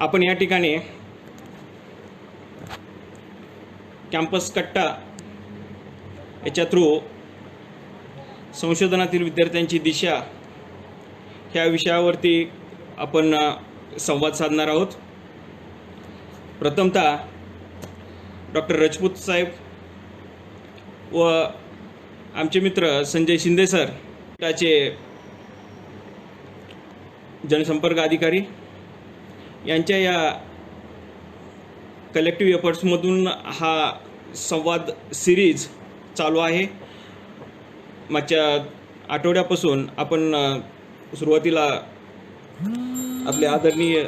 आपण या ठिकाणी कॅम्पस कट्टा याच्या थ्रू संशोधनातील विद्यार्थ्यांची दिशा ह्या विषयावरती आपण संवाद साधणार आहोत. प्रथमतः डॉक्टर राजपूत साहेब व आमचे मित्र संजय शिंदे सर त्याचे जनसंपर्क अधिकारी यांच्या या कलेक्टिव्ह एफर्ट्समधून हा संवाद सिरीज चालू आहे. मागच्या आठवड्यापासून आपण सुरुवातीला आपले आदरणीय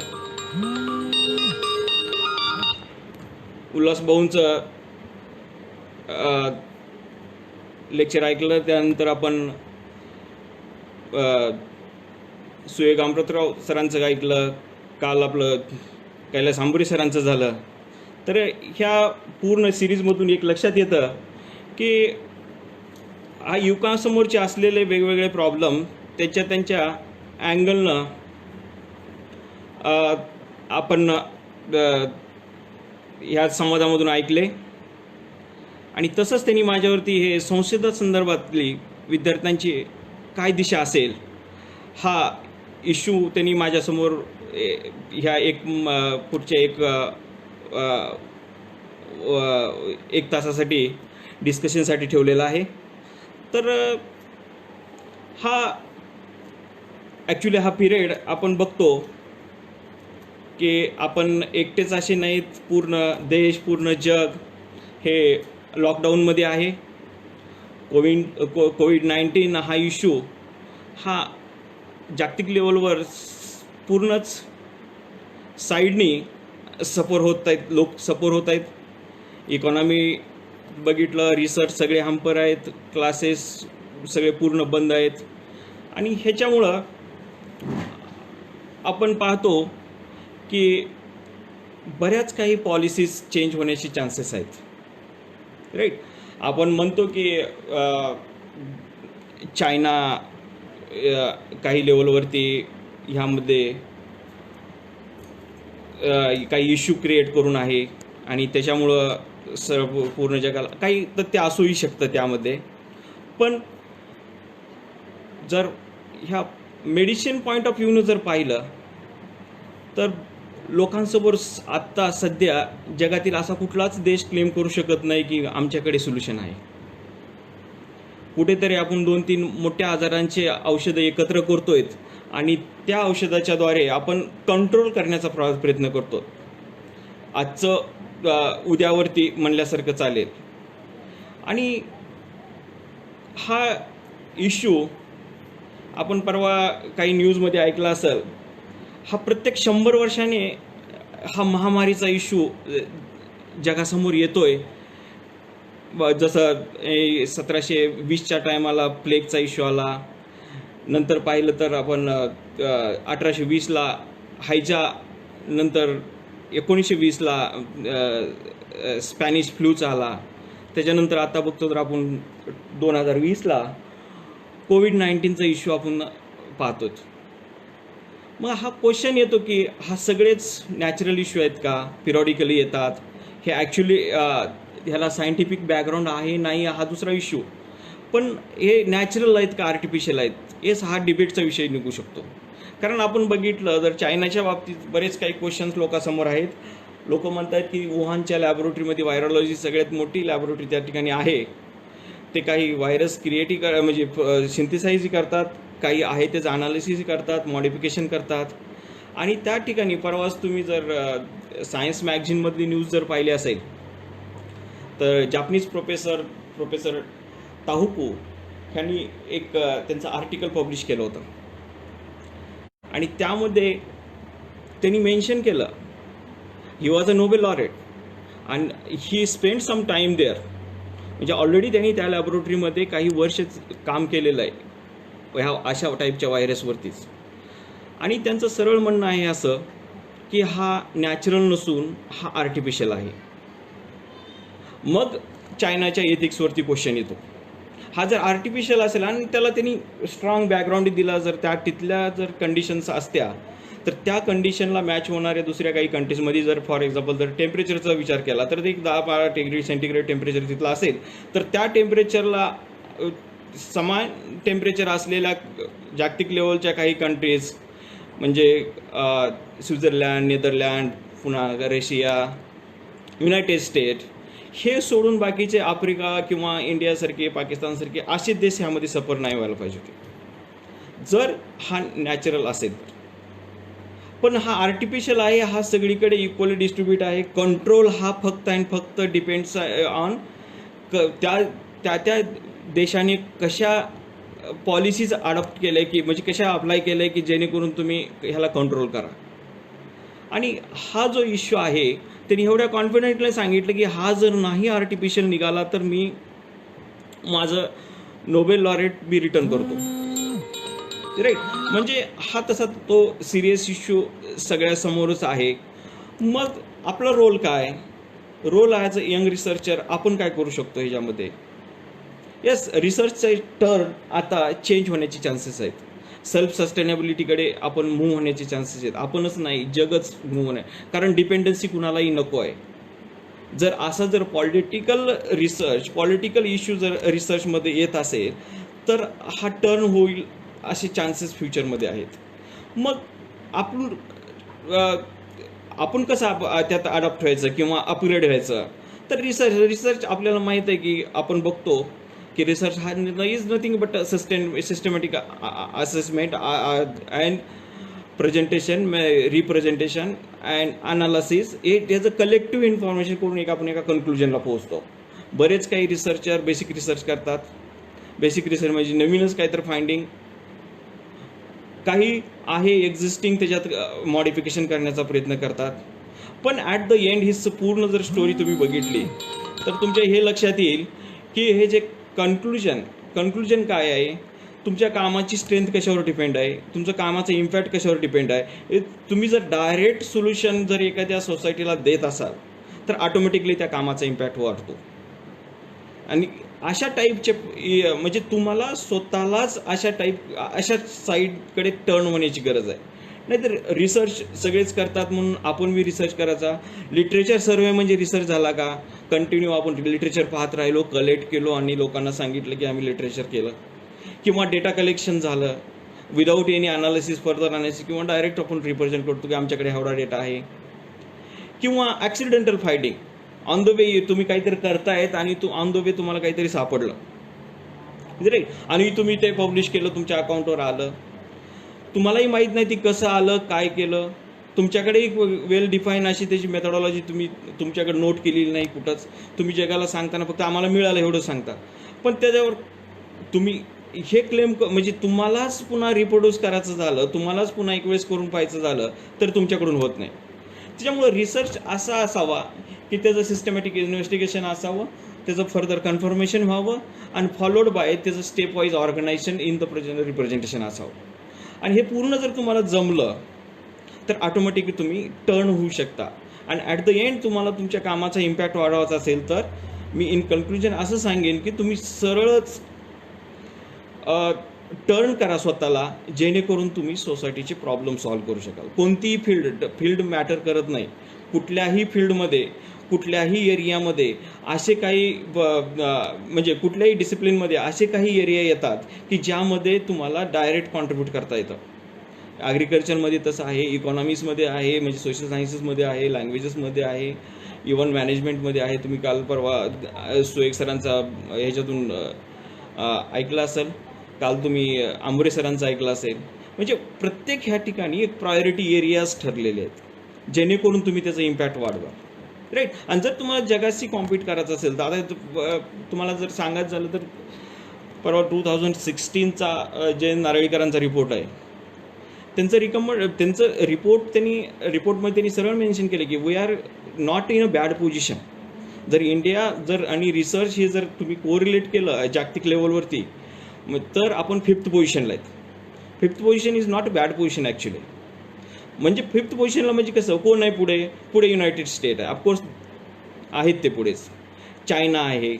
उल्हास भाऊंचं लेक्चर ऐकलं. त्यानंतर आपण सुयोग अमृतराव सरांचं ऐकलं. काल आपलं कैलास आंबुरे सरांचं झालं. तर ह्या पूर्ण सिरीजमधून एक लक्षात येतं की हा युवकांसमोरचे असलेले वेगवेगळे प्रॉब्लेम त्यांच्या अँगलनं आपण ह्या संवादामधून ऐकले. आणि तसंच त्यांनी माझ्यावरती हे संशोधन संदर्भातली विद्यार्थ्यांची काय दिशा असेल हा इश्यू त्यांनी माझ्यासमोर ह्या पुढच्या एक तासासाठी डिस्कशनसाठी ठेवलेला आहे. तर हा ॲक्च्युली हा पिरियड आपण बघतो की आपण एकटेच असे नाहीत, पूर्ण देश पूर्ण जग हे लॉकडाऊनमध्ये आहे. कोविड-19 हा इश्यू हा जागतिक लेवलवर पूर्णच साईडनी लोक सपोर होत आहेत. इकॉनॉमी बघितलं, रिसर्च सगळे हंपर आहेत, क्लासेस सगळे पूर्ण बंद आहेत. आणि ह्याच्यामुळं आपण पाहतो की बऱ्याच काही पॉलिसीज चेंज होण्याचे चान्सेस आहेत. राईट. आपण म्हणतो की चायना काही लेवलवरती ह्यामध्ये काही इश्यू क्रिएट करून आहे आणि त्याच्यामुळं सर्व पूर्ण जगाला काही तथ्य असूही शकतं त्यामध्ये. पण जर ह्या मेडिसिन पॉईंट ऑफ व्ह्यूनं जर पाहिलं तर लोकांसमोर आत्ता सध्या जगातील असा कुठलाच देश क्लेम करू शकत नाही की आमच्याकडे सोल्युशन आहे. कुठेतरी आपण 2-3 मोठ्या आजारांचे औषधं एकत्र करतोय आणि त्या औषधाच्याद्वारे आपण कंट्रोल करण्याचा प्रयत्न करतो. आजचं उद्यावरती म्हणल्यासारखं चालेल. आणि हा इश्यू आपण परवा काही न्यूजमध्ये ऐकला असेल, हा प्रत्येक 100 वर्षाने हा महामारीचा इश्यू जगासमोर येतोय. जसं 1720च्या टायमाला प्लेगचा इश्यू आला. नंतर पाहिलं तर आपण 1820ला हायजा, नंतर 1920ला स्पॅनिश फ्लूचा आला. त्याच्यानंतर आता बघतो तर आपण 2020ला कोविड-19चा इश्यू आपण पाहतो. मग हा क्वेश्चन येतो की हा सगळेच नॅचरल इश्यू आहेत का, पिरियॉडिकली येतात? हे ॲक्च्युली ह्याला सायंटिफिक बॅकग्राऊंड आहे नाही हा दुसरा इश्यू. पण हे नॅचरल आहेत का आर्टिफिशियल आहेत, हेच हा डिबेटचा विषय निघू शकतो. कारण आपण बघितलं तर चायनाच्या बाबतीत बरेच काही क्वेश्चन्स लोकांसमोर आहेत. लोक म्हणतात की वुहानच्या लॅबोरेटरीमध्ये व्हायरॉलॉजी सगळ्यात मोठी लॅबोरेटरी त्या ठिकाणी आहे. ते काही व्हायरस म्हणजे सिंथेसाइज करतात, काही आहे त्याचं अनालिसिस करतात, मॉडिफिकेशन करतात. आणि त्या ठिकाणी परवाच तुम्ही जर सायन्स मॅगझिनमधली न्यूज जर पाहिली असेल तर जापनीज प्रोफेसर ताहुकू ह्यांनी एक त्यांचं आर्टिकल पब्लिश केलं होतं. आणि त्यामध्ये त्यांनी मेन्शन केलं, he was a Nobel laureate and he spend some time there. म्हणजे ऑलरेडी त्यांनी त्या लॅबोरेटरीमध्ये काही वर्ष काम केलेलं आहे ह्या अशा टाईपच्या व्हायरसवरतीच. आणि त्यांचं सरळ म्हणणं आहे असं की हा नॅचरल नसून हा आर्टिफिशियल आहे. मग चायनाच्या एथिक्सवरती क्वेश्चन येतो. हा जर आर्टिफिशियल असेल आणि त्याला त्यांनी स्ट्रॉंग बॅकग्राऊंड दिला, जर त्या तिथल्या जर कंडिशन्स असत्या तर त्या कंडिशनला मॅच होणाऱ्या दुसऱ्या काही कंट्रीजमध्ये जर फॉर एक्झाम्पल जर टेम्परेचरचा विचार केला तर ते एक 10-12 डिग्री सेंटीग्रेड टेम्परेचर तिथलं असेल, तर त्या टेम्परेचरला समान टेम्परेचर असलेल्या जागतिक लेवलच्या काही कंट्रीज म्हणजे स्वित्झर्लंड, नेदरलँड, पुन्हा रशिया, युनायटेड स्टेट, हे सोडून बाकीचे आफ्रिका किंवा इंडियासारखे, पाकिस्तानसारखे असे देश ह्यामध्ये सफर नाही व्हायला पाहिजे होते जर हा नॅचरल असेल तर. पण हा आर्टिफिशियल आहे, हा सगळीकडे इक्वली डिस्ट्रीब्यूट आहे. कंट्रोल हा फक्त अँड फक्त डिपेंड्स ऑन त्या त्या देशाने कशा पॉलिसीज अडॉप्ट केल्या की म्हणजे कशा अप्लाय केल्या की जेणेकरून तुम्ही ह्याला कंट्रोल करा. आणि हा जो इश्यू आहे त्यांनी एवढ्या कॉन्फिडेंटली सांगितलं की हा जर नाही आर्टिफिशियल निघाला तर मी माझं नोबेल लॉरेट मी रिटर्न करतो. राईट, म्हणजे हा तसा तो सिरियस इश्यू सगळ्यासमोरच आहे. मग आपला रोल काय? Role as a young researcher आपण काय करू शकतो ह्याच्यामध्ये? येस, रिसर्चचे टर्न आता चेंज होण्याचे चान्सेस आहेत. सेल्फ सस्टेनेबिलिटीकडे आपण मूव्ह होण्याचे चान्सेस आहेत. आपणच नाही, जगच मूव्ह होणे, कारण डिपेंडन्सी कुणालाही नको आहे. जर पॉलिटिकल इश्यू जर रिसर्चमध्ये येत असेल तर हा टर्न होईल असे चान्सेस फ्युचरमध्ये आहेत. मग आपण कसं त्यात अडॉप्ट व्हायचं किंवा अपग्रेड व्हायचं? तर रिसर्च आपल्याला माहीत आहे की आपण बघतो की रिसर्च हा is nothing but systematic assessment and presentation, representation and analysis. याचं कलेक्टिव्ह इन्फॉर्मेशन करून आपण एका कन्क्लुजनला पोहोचतो. बरेच काही रिसर्चर बेसिक रिसर्च करतात. बेसिक रिसर्च म्हणजे नवीनच काहीतरी फाइंडिंग काही आहे एक्झिस्टिंग त्याच्यात मॉडिफिकेशन करण्याचा प्रयत्न करतात. पण ॲट द एंड ही पूर्ण जर स्टोरी तुम्ही बघितली तर तुमच्या हे लक्षात येईल की हे जे कन्क्लुजन काय आहे, तुमच्या कामाची स्ट्रेंथ कशावर डिपेंड आहे, तुमचं कामाचं इम्पॅक्ट कशावर डिपेंड आहे. तुम्ही जर डायरेक्ट सोल्युशन जर एखाद्या सोसायटीला देत असाल तर ऑटोमॅटिकली त्या कामाचा इम्पॅक्ट वाढतो. आणि अशा टाईपचे म्हणजे तुम्हाला स्वतःलाच अशा साईडकडे टर्न होण्याची गरज आहे. नाहीतर रिसर्च सगळेच करतात म्हणून आपण मी रिसर्च करायचा. लिटरेचर सर्वे म्हणजे रिसर्च झाला का? कंटिन्यू आपण लिटरेचर पाहत राहिलो, कलेक्ट केलो आणि लोकांना सांगितलं की आम्ही लिटरेचर केलं. किंवा डेटा कलेक्शन झालं without any analysis, further analysis, किंवा डायरेक्ट आपण रिप्रेझेंट करतो की आमच्याकडे एवढा डेटा आहे. किंवा accidental finding, on the way तुम्ही काहीतरी करतायत आणि ऑन द वे तुम्हाला काहीतरी सापडलं, राईट, आणि तुम्ही ते पब्लिश केलं, तुमच्या अकाउंटवर आलं, तुम्हालाही माहीत नाही ती कसं आलं, काय केलं. तुमच्याकडे एक वेल डिफाईन अशी त्याची मेथडॉलॉजी तुम्ही तुमच्याकडे नोट केलेली नाही कुठंच. तुम्ही जगाला सांगताना फक्त आम्हाला मिळालं एवढं सांगता. पण त्याच्यावर तुम्ही हे क्लेम म्हणजे तुम्हालाच पुन्हा रिप्रोड्यूस करायचं झालं, तुम्हालाच पुन्हा एक वेळेस करून पाहायचं झालं तर तुमच्याकडून होत नाही. त्याच्यामुळं रिसर्च असा असावा की त्याचं सिस्टमॅटिक इन्व्हेस्टिगेशन असावं, त्याचं फर्दर कन्फर्मेशन व्हावं आणि फॉलोड बाय त्याचं step wise organisation in the representation असावं. आणि हे पूर्ण जर तुम्हाला जमलं तर ऑटोमॅटिकली तुम्ही टर्न होऊ शकता. आणि ॲट द एंड तुम्हाला तुमच्या कामाचा इम्पॅक्ट वाढवायचा असेल तर मी इन कन्क्लुजन असं सांगेन की तुम्ही सरळच टर्न करा स्वतःला, जेणेकरून तुम्ही सोसायटीचे प्रॉब्लेम सॉल्व्ह करू शकाल. कोणतीही फील्ड मॅटर करत नाही. कुठल्याही फील्डमध्ये, कुठल्याही एरियामध्ये असे काही म्हणजे कुठल्याही डिसिप्लिनमध्ये असे काही एरिया येतात की ज्यामध्ये तुम्हाला डायरेक्ट कॉन्ट्रीब्यूट करता येतं. ॲग्रिकल्चरमध्ये तसं आहे, इकॉनॉमिक्समध्ये आहे, म्हणजे सोशल सायन्सेसमध्ये आहे, लँग्वेजेसमध्ये आहे, इवन मॅनेजमेंटमध्ये आहे. तुम्ही काल परवा सुएक सरांचा ह्याच्यातून ऐकलं असेल, काल तुम्ही आंबरे सरांचं ऐकलं असेल. म्हणजे प्रत्येक ह्या ठिकाणी एक प्रायोरिटी एरियाज ठरलेले आहेत जेणेकरून तुम्ही त्याचा इम्पॅक्ट वाढवा, राईट. आणि जर तुम्हाला जगाशी कॉम्पीट करायचं असेल तर आता तुम्हाला जर सांगायचं झालं तर परवा 2016चा जे नारळीकरांचा रिपोर्ट आहे, त्यांचं रिपोर्टमध्ये त्यांनी सरळ मेन्शन केलं की we are not in a bad position. जर इंडिया आणि रिसर्च हे जर तुम्ही कोरिलेट केलं जागतिक लेवलवरती तर आपण 5th पोझिशनला आहेत. 5th position is not a bad position actually. म्हणजे 5th पोझिशनला म्हणजे कसं, कोण आहे पुढे युनायटेड स्टेट आहे, ऑफकोर्स आहेत ते पुढेच, चायना आहे,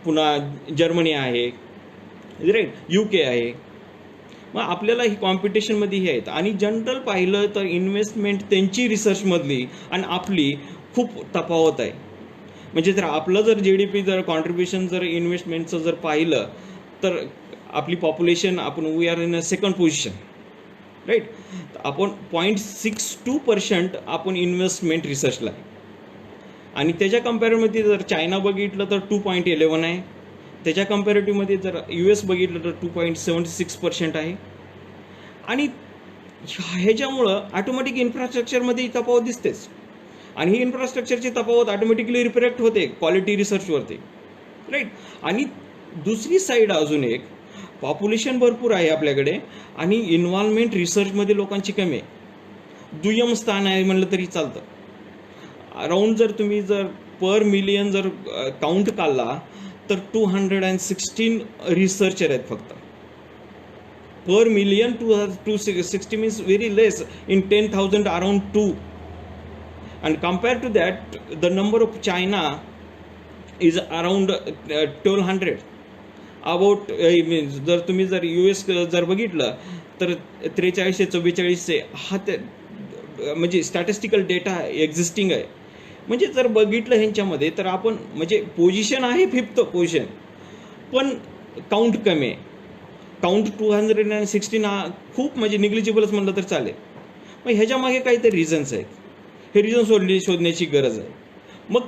पुन्हा जर्मनी आहे, राईट, UK आहे, मग आपल्याला ही कॉम्पिटिशनमध्ये हे आहेत. आणि जनरल पाहिलं तर इन्व्हेस्टमेंट त्यांची रिसर्चमधली आणि आपली खूप तफावत आहे. म्हणजे जर आपलं जर GDP जर कॉन्ट्रीब्युशन जर इन्व्हेस्टमेंटचं जर पाहिलं तर आपली पॉप्युलेशन आपण we are in a second position, right. आपण 0.62% आपण इन्व्हेस्टमेंट रिसर्चला आहे. आणि त्याच्या कम्पॅरिटिव्हमध्ये जर चायना बघितलं तर 2.11 आहे. त्याच्या कम्पॅरिटिव्हमध्ये जर US बघितलं तर 2.76% आहे. आणि ह्याच्यामुळं ऑटोमॅटिक इन्फ्रास्ट्रक्चरमध्ये तफावत दिसतेच. आणि ही इन्फ्रास्ट्रक्चरची तफावत ऑटोमॅटिकली रिफ्लेक्ट होते क्वालिटी रिसर्चवरती, राईट. आणि दुसरी साईड अजून एक, पॉप्युलेशन भरपूर आहे आपल्याकडे आणि इन्व्हॉल्वमेंट रिसर्चमध्ये लोकांची कमी आहे. दुय्यम स्थान आहे म्हणलं तरी चालतं. अराऊंड जर तुम्ही जर पर मिलियन जर काउंट काढला तर 216 रिसर्चर आहेत फक्त per million. 260 means very less. In 10,000 around 2. And compared to that, the number of China is around 1,200. About means जर तुम्ही जर US जर बघितलं तर 4344 हा ते म्हणजे स्टॅटिस्टिकल डेटा एक्झिस्टिंग आहे. म्हणजे जर बघितलं ह्यांच्यामध्ये तर आपण म्हणजे पोझिशन आहे 5th पोझिशन, पण काउंट कमी आहे. काउंट 216 हा खूप म्हणजे निग्लिजिबलच म्हणलं तर चालेल. मग ह्याच्यामागे काहीतरी रिझन्स आहेत. हे रिझन शोधण्याची गरज आहे. मग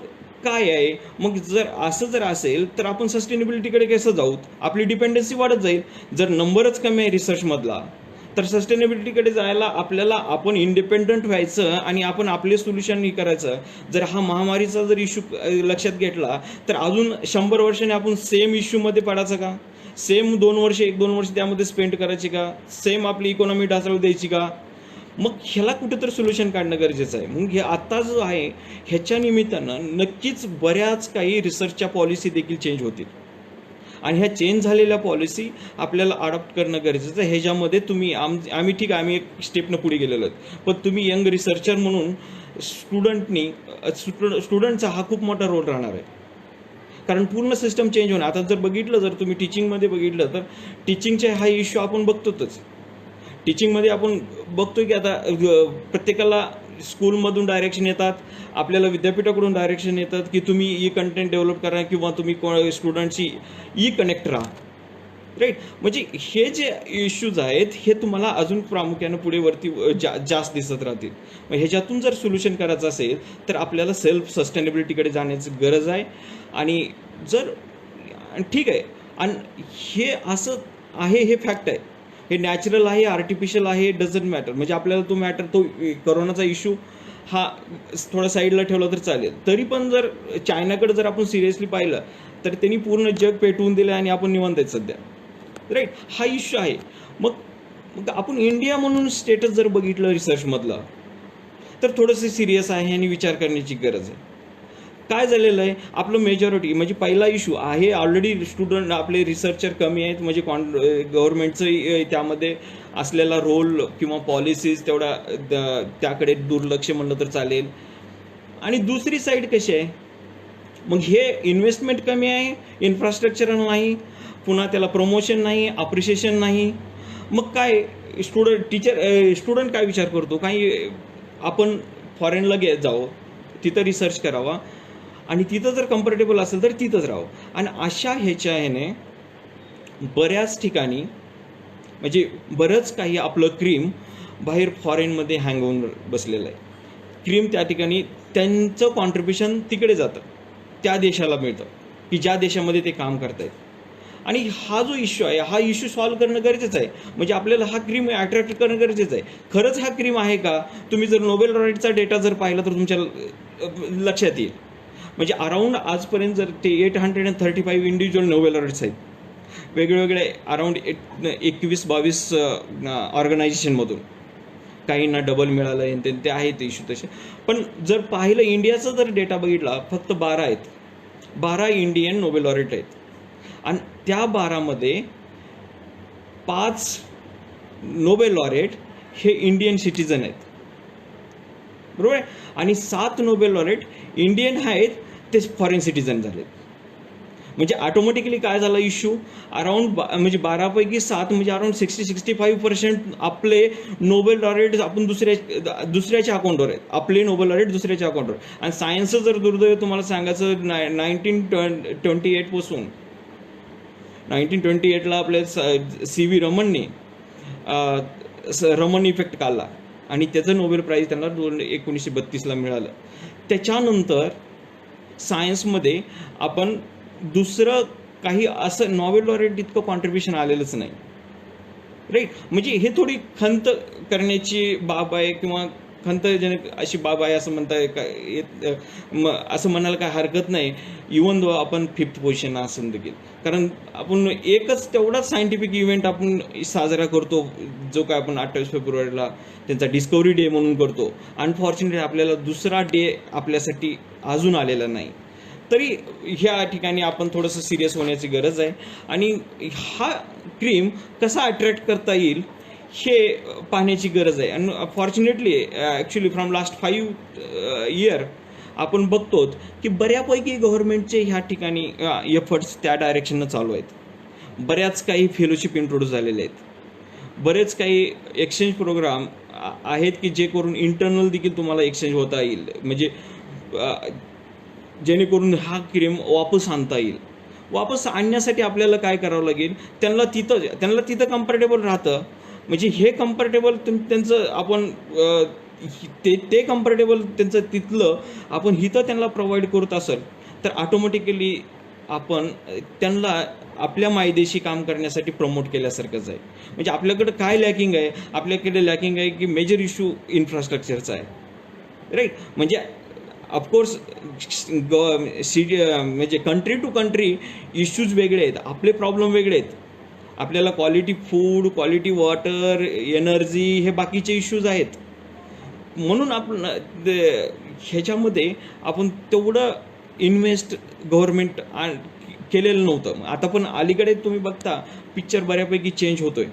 काय आहे, मग जर असं जर असेल तर आपण सस्टेनेबिलिटीकडे कसं जाऊ? आपली डिपेंडन्सी वाढत जाईल. जर नंबरच कमी आहे रिसर्चमधला तर सस्टेनेबिलिटीकडे जायला आपल्याला आपण इंडिपेंडंट व्हायचं आणि आपण आपले सोल्युशन करायचं. जर हा महामारीचा जर इश्यू लक्षात घेतला तर अजून 100 वर्षांनी आपण सेम इश्यूमध्ये पडायचं का? सेम 2 वर्ष 1-2 वर्ष त्यामध्ये स्पेंड करायची का? सेम आपली इकॉनॉमी ढासळू द्यायची का? मग ह्याला कुठेतरी सोल्युशन काढणं गरजेचं आहे. मग हे आता जो आहे ह्याच्या निमित्तानं नक्कीच बऱ्याच काही रिसर्चच्या पॉलिसी देखील चेंज होतील. आणि ह्या चेंज झालेल्या पॉलिसी आपल्याला अडॉप्ट करणं गरजेचं आहे. ह्याच्यामध्ये तुम्ही आम्ही ठीक आहे, आम्ही एक स्टेपनं पुढे गेलेलो आहेत, पण तुम्ही यंग रिसर्चर म्हणून स्टुडंटचा हा खूप मोठा रोल राहणार आहे. कारण पूर्ण सिस्टम चेंज होणार. आता जर बघितलं, जर तुम्ही टीचिंगमध्ये बघितलं तर टीचिंगचे हा इश्यू आपण बघतोच. टीचिंगमध्ये आपण बघतोय की आता प्रत्येकाला स्कूलमधून डायरेक्शन येतात, आपल्याला विद्यापीठाकडून डायरेक्शन येतात की तुम्ही ई कंटेंट डेव्हलप करा किंवा तुम्ही स्टुडंटशी ई कनेक्ट राहा, राईट. म्हणजे हे जे इश्यूज आहेत हे तुम्हाला अजून प्रामुख्यानं पुढे वरती जास्त दिसत राहतील. मग ह्याच्यातून जर सोल्युशन करायचं असेल तर आपल्याला सेल्फ सस्टेनेबिलिटीकडे जाण्याची गरज आहे. आणि जर ठीक आहे, आणि हे असं आहे, हे फॅक्ट आहे, हे नॅचरल आहे, आर्टिफिशियल आहे, डझंट मॅटर. म्हणजे आपल्याला तो करोनाचा इश्यू हा थोडा साईडला ठेवला तर चालेल. तरी पण जर चायनाकडे जर आपण सिरियसली पाहिलं तर त्यांनी पूर्ण जग पेटवून दिलं आणि आपण निवांत आहेत सध्या, राईट. हा इश्यू आहे. मग आपण इंडिया म्हणून स्टेटस जर बघितलं रिसर्चमधलं तर थोडंसं सिरियस आहे आणि विचार करण्याची गरज आहे. काय झालेलं आहे, आपलं मेजॉरिटी म्हणजे पहिला इश्यू आहे ऑलरेडी स्टुडंट आपले रिसर्चर कमी आहेत. म्हणजे गव्हर्नमेंटचं त्यामध्ये असलेला रोल किंवा पॉलिसीज तेवढा त्याकडे दुर्लक्ष म्हणलं तर चालेल. आणि दुसरी साईड कशी आहे, मग हे इन्व्हेस्टमेंट कमी आहे, इन्फ्रास्ट्रक्चर नाही, पुन्हा त्याला प्रमोशन नाही, अप्रिशिएशन नाही. मग काय स्टुडंट काय विचार करतो, काही आपण फॉरेनला जावं, तिथं रिसर्च करावा आणि तिथं जर कम्फर्टेबल असेल तर तिथंच राहावं. आणि अशा ह्याच्या ह्याने बऱ्याच ठिकाणी म्हणजे बरंच काही आपलं क्रीम बाहेर फॉरेनमध्ये हँग होऊन बसलेलं आहे. क्रीम त्या ठिकाणी त्यांचं कॉन्ट्रीब्युशन तिकडे जातं, त्या देशाला मिळतं की ज्या देशामध्ये ते काम करत आहेत. आणि हा जो इश्यू आहे हा इश्यू सॉल्व्ह करणं गरजेचं आहे. म्हणजे आपल्याला हा क्रीम अट्रॅक्ट करणं गरजेचं आहे. खरंच हा क्रीम आहे का? तुम्ही जर नोबेल लॉरेटचा डेटा जर पाहिला तर तुमच्या लक्षात येईल. म्हणजे अराऊंड आजपर्यंत जर ते 835 इंडिव्हिज्युअल नोबेल लॉरेट्स आहेत वेगवेगळे अराऊंड 21-22 ऑर्गनायझेशनमधून. काहींना डबल मिळालं आहे ते आहेत इश्यू तसे. पण जर पाहिलं इंडियाचा जर डेटा बघितला फक्त 12 आहेत, 12 इंडियन नोबेल लॉरेट आहेत. आणि त्या 12मध्ये 5 नोबेल लॉरेट हे इंडियन सिटीजन आहेत, बरोबर आहे. आणि 7 नोबेल लॉरेट इंडियन आहेत, ते फॉरेन सिटीजन झालेत. म्हणजे ऑटोमॅटिकली काय झाला इश्यू, अराउंड म्हणजे 12पैकी 7 म्हणजे अराउंड 60-65% आपले नोबेल लॉरेट आपण दुसऱ्याच्या अकाउंटवर आहेत, आपले नोबेल लॉरेट दुसऱ्याच्या अकाउंटवर. आणि सायन्सचं जर दुर्दैव तुम्हाला सांगायचं, 1928 1928ला आपल्या CV रमणने रमन इफेक्ट काढला आणि त्याचं नोबेल प्राईज त्यांना 1932ला मिळालं. त्याच्यानंतर सायन्समध्ये आपण दुसरं काही असं नोबेल लॉरेट इतकं कॉन्ट्रीब्युशन आलेलंच नाही, राईट. म्हणजे हे थोडी खंत करण्याची बाब आहे किंवा खंतजनक अशी बाब आहे असं असं म्हणायला काय हरकत नाही, इवन दो आपण 5th पोझिशन असून देखील. कारण आपण एकच तेवढाच सायंटिफिक इव्हेंट आपण साजरा करतो, जो काय आपण 28 फेब्रुवारीला त्यांचा डिस्कवरी डे म्हणून करतो. अनफॉर्च्युनेटली आपल्याला दुसरा डे आपल्यासाठी अजून आलेला नाही. तरी ह्या ठिकाणी आपण थोडंसं सिरियस होण्याची गरज आहे आणि हा क्रीम कसा अट्रॅक्ट करता येईल हे पाहण्याची गरज आहे. आणि fortunately actually from last 5 year आपण बघतो की बऱ्यापैकी गव्हर्नमेंटचे ह्या ठिकाणी एफर्ट्स त्या डायरेक्शननं चालू आहेत. बऱ्याच काही फेलोशिप इंट्रोड्यूस झालेले आहेत, बरेच काही एक्सचेंज प्रोग्राम आहेत की जे करून इंटरनल देखील तुम्हाला एक्सचेंज होता येईल, म्हणजे जेणेकरून हा क्रीम वापस आणता येईल. वापस आणण्यासाठी आपल्याला काय करावं लागेल, त्यांना तिथं कम्फर्टेबल राहतं. म्हणजे हे कम्फर्टेबल त्यांचं आपण ते कम्फर्टेबल त्यांचं तिथलं आपण इथं त्यांना प्रोव्हाइड करत असेल तर ऑटोमॅटिकली आपण त्यांना आपल्या मायदेशी काम करण्यासाठी प्रमोट केल्यासारखंच आहे. म्हणजे आपल्याकडं काय लॅकिंग आहे, आपल्याकडे लॅकिंग आहे की मेजर इश्यू इन्फ्रास्ट्रक्चरचा आहे, राईट. म्हणजे ऑफकोर्स म्हणजे कंट्री टू कंट्री इश्यूज वेगळे आहेत, आपले प्रॉब्लेम वेगळे आहेत. आपल्याला quality food, quality water, energy हे बाकीचे इश्यूज आहेत. म्हणून आपण ह्याच्यामध्ये आपण तेवढं इन्व्हेस्ट गव्हर्नमेंट केलेलं नव्हतं. आता पण अलीकडे तुम्ही बघता पिक्चर बऱ्यापैकी चेंज होतोय.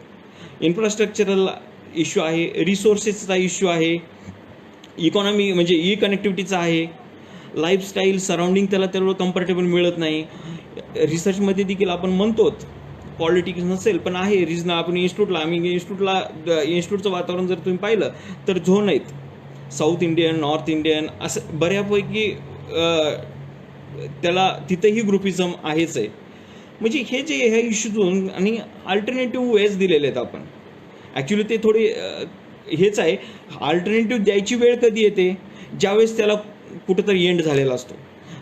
इन्फ्रास्ट्रक्चरल इश्यू आहे, रिसोर्सेसचा इश्यू आहे, इकॉनॉमी म्हणजे कनेक्टिव्हिटीचा आहे, लाईफस्टाईल सराउंडिंग त्याला तेवढं कम्फर्टेबल मिळत नाही. रिसर्चमध्ये देखील आपण म्हणतो पॉलिटिक्स नसेल पण आहे रिजन. आपण इन्स्टिट्यूटचं वातावरण जर तुम्ही पाहिलं तर झोन आहेत, साऊथ इंडियन, नॉर्थ इंडियन, असं बऱ्यापैकी त्याला तिथंही ग्रुपिझम आहेच आहे. म्हणजे हे जे ह्या इश्यूजून आणि अल्टरनेटिव्ह वेज दिलेले आहेत आपण. ॲक्च्युली ते थोडे हेच आहे, अल्टरनेटिव्ह द्यायची वेळ कधी येते, ज्यावेळेस त्याला कुठंतरी एंड झालेला असतो.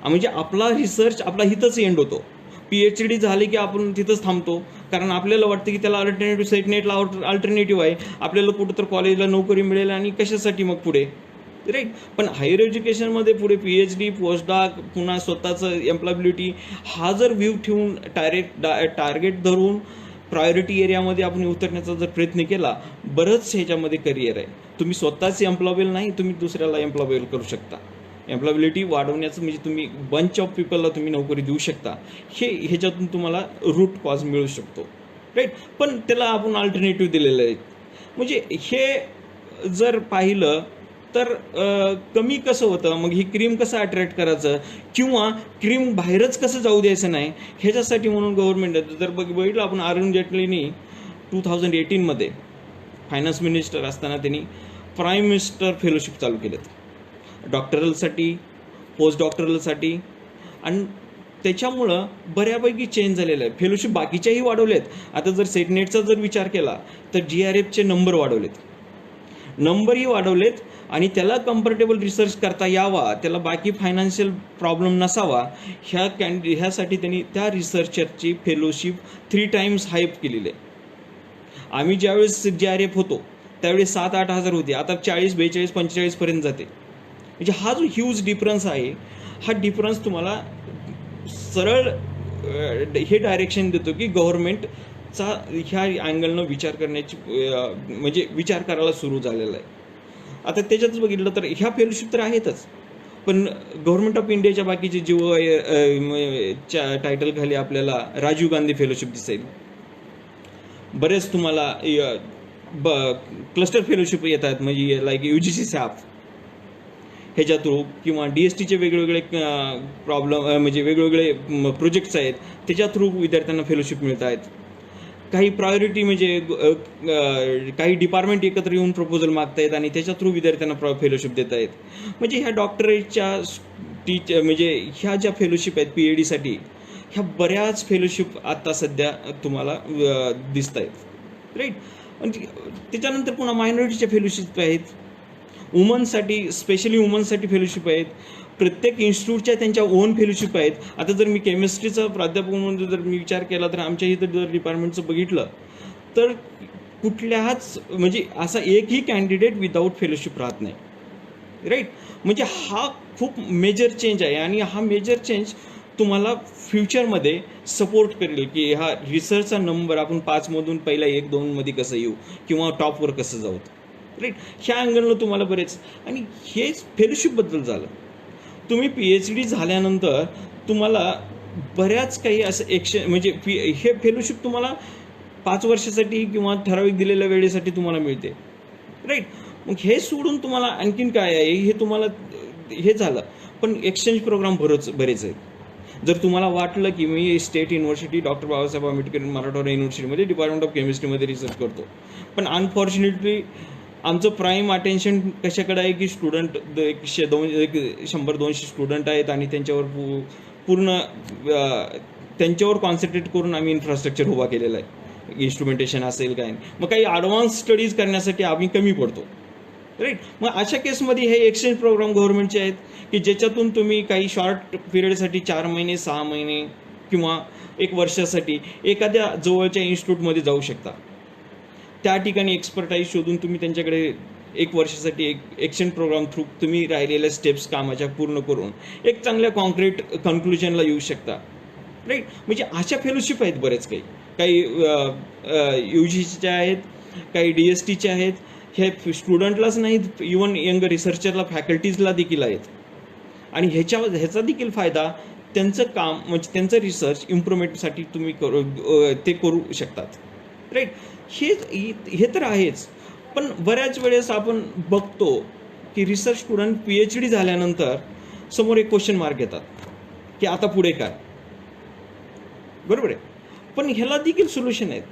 म्हणजे आपला रिसर्च आपला इथंच एंड होतो. PhD झाले की आपण तिथंच थांबतो, कारण आपल्याला वाटतं की त्याला अल्टरनेटिव्ह सेटनेटला अल्टरनेटिव्ह आहे, आपल्याला कुठं तर कॉलेजला नोकरी मिळेल आणि कशासाठी मग पुढे, राईट. पण हायर एज्युकेशनमध्ये पुढे PhD, पोस्टडॉक, पुन्हा स्वतःचं एम्प्लॉयबिलिटी हा जर व्ह्यू ठेवून टार्गेट धरून प्रायोरिटी एरियामध्ये आपण उतरण्याचा जर प्रयत्न केला, बरंच ह्याच्यामध्ये करिअर आहे. तुम्ही स्वतःच एम्प्लॉयबल नाही, तुम्ही दुसऱ्याला एम्प्लॉयबल करू शकता. एम्प्लॉयबिलिटी वाढवण्याचं म्हणजे तुम्ही बंच ऑफ पीपलला तुम्ही नोकरी देऊ शकता. ह्याच्यातून तुम्हाला रूट कॉज मिळू शकतो, राईट. पण त्याला आपण अल्टरनेटिव्ह दिलेले आहेत. म्हणजे हे जर पाहिलं तर कमी कसं होतं, मग ही क्रीम कसं अट्रॅक्ट करायचं किंवा क्रीम बाहेरच कसं जाऊ द्यायचं नाही, ह्याच्यासाठी म्हणून गव्हर्नमेंट जर बघितलं आपण, अरुण जेटलीनी 2018मध्ये फायनान्स मिनिस्टर असताना त्यांनी प्राईम मिनिस्टर फेलोशिप चालू केलेत डॉक्टरलसाठी, पोस्ट डॉक्टरलसाठी. आणि त्याच्यामुळं बऱ्यापैकी चेंज झालेलं आहे. फेलोशिप बाकीच्याही वाढवलेत. आता जर सेटनेटचा जर विचार केला तर GRFचे नंबर नंबरही वाढवलेत आणि त्याला कम्फर्टेबल रिसर्च करता यावा, त्याला बाकी फायनान्शियल प्रॉब्लेम नसावा, ह्यासाठी त्यांनी त्या रिसर्चरची फेलोशिप 3 टाइम्स हाईप केलेली आहे. आम्ही ज्यावेळेस GRF होतो त्यावेळेस 7-8 हजार होती, आता 40, 42, 45पर्यंत जाते. म्हणजे हा जो ह्यूज डिफरन्स आहे, हा डिफरन्स तुम्हाला सरळ हे डायरेक्शन देतो की गव्हर्नमेंटचा ह्या अँगलनं विचार करण्याची म्हणजे विचार करायला सुरू झालेला आहे. आता त्याच्यातच बघितलं तर ह्या फेलोशिप तर आहेतच, पण गव्हर्नमेंट ऑफ इंडियाच्या बाकीचे च्या टायटल खाली आपल्याला राजीव गांधी फेलोशिप दिसेल. बरेच तुम्हाला क्लस्टर फेलोशिप येतात, म्हणजे लाईक UGC SAP. ह्याच्या थ्रू किंवा DSTचे वेगवेगळे प्रॉब्लेम म्हणजे वेगवेगळे प्रोजेक्ट्स आहेत त्याच्या थ्रू विद्यार्थ्यांना फेलोशिप मिळत आहेत. काही प्रायोरिटी म्हणजे काही डिपार्टमेंट एकत्र येऊन प्रपोजल मागतायत आणि त्याच्या थ्रू विद्यार्थ्यांना फेलोशिप देत आहेत. म्हणजे ह्या डॉक्टरेटच्या म्हणजे ह्या ज्या फेलोशिप आहेत PhDसाठी ह्या बऱ्याच फेलोशिप आता सध्या तुम्हाला दिसत आहेत, राईट. आणि त्याच्यानंतर पुन्हा मायनॉरिटीच्या फेलोशिप आहेत, वुमन्ससाठी स्पेशली वुमन्ससाठी फेलोशिप आहेत. प्रत्येक इन्स्टिट्यूटच्या त्यांच्या ओन फेलोशिप आहेत. आता जर मी केमिस्ट्रीचा प्राध्यापक म्हणून जर मी विचार केला तर आमच्या इथं जर डिपार्टमेंटचं बघितलं तर कुठल्याच म्हणजे असा एकही कॅन्डिडेट विदाऊट फेलोशिप राहत नाही, राईट. म्हणजे हा खूप मेजर चेंज आहे आणि हा मेजर चेंज तुम्हाला फ्युचरमध्ये सपोर्ट करेल की हा रिसर्चचा नंबर आपण 5मधून पहिला 1-2मध्ये कसं येऊ किंवा टॉपवर कसं जाऊ, राईट. ह्या अँगलनं तुम्हाला बरेच आणि हेच फेलोशिपबद्दल झालं. तुम्ही PhD झाल्यानंतर तुम्हाला बऱ्याच काही असं म्हणजे हे फेलोशिप तुम्हाला 5 वर्षासाठी किंवा ठराविक दिलेल्या वेळेसाठी तुम्हाला मिळते, राईट. मग हे सोडून तुम्हाला आणखीन काय आहे हे तुम्हाला हे झालं. पण एक्सचेंज प्रोग्राम बरेच आहेत. जर तुम्हाला वाटलं की मी state university doctor Babasaheb Ambedkar Marathwada युनिव्हर्सिटीमध्ये डिपार्टमेंट ऑफ केमिस्ट्रीमध्ये रिसर्च करतो, पण अनफॉर्च्युनेटली आमचं प्राईम अटेन्शन कशाकडे आहे की स्टुडंट 100-200 स्टुडंट आहेत आणि त्यांच्यावर पूर्ण त्यांच्यावर कॉन्सन्ट्रेट करून आम्ही इन्फ्रास्ट्रक्चर उभा केलेला आहे. इन्स्ट्रुमेंटेशन असेल काय नाही, मग काही ॲडव्हान्स स्टडीज करण्यासाठी आम्ही कमी पडतो, राईट. मग अशा केसमध्ये हे एक्सचेंज प्रोग्राम गव्हर्नमेंटचे आहेत की ज्याच्यातून तुम्ही काही शॉर्ट पिरियडसाठी 4 महिने 6 महिने किंवा 1 वर्षासाठी एखाद्या जवळच्या इन्स्टिट्यूटमध्ये जाऊ शकता. त्या ठिकाणी एक्सपर्टाईज शोधून तुम्ही त्यांच्याकडे 1 वर्षासाठी एक एक्सचेंज प्रोग्राम थ्रू तुम्ही राहिलेल्या स्टेप्स कामाच्या पूर्ण करून एक चांगल्या कॉन्क्रीट कन्क्लुजनला येऊ शकता, राईट. म्हणजे अशा फेलोशिप आहेत बरेच काही UGCच्या आहेत, काही DSTच्या आहेत. हे स्टुडंटलाच नाहीत, इवन यंग रिसर्चरला फॅकल्टीजला देखील आहेत आणि ह्याचा देखील फायदा त्यांचं काम म्हणजे त्यांचं रिसर्च इम्प्रूव्हमेंटसाठी तुम्ही करू शकतात, राईट. हे तर आहेच. पण बऱ्याच वेळेस आपण बघतो की रिसर्च स्टुडंट PhD झाल्यानंतर समोर एक क्वेश्चन मार्क येतात की आता पुढे काय, बरोबर आहे. पण ह्याला देखील सोल्युशन आहेत.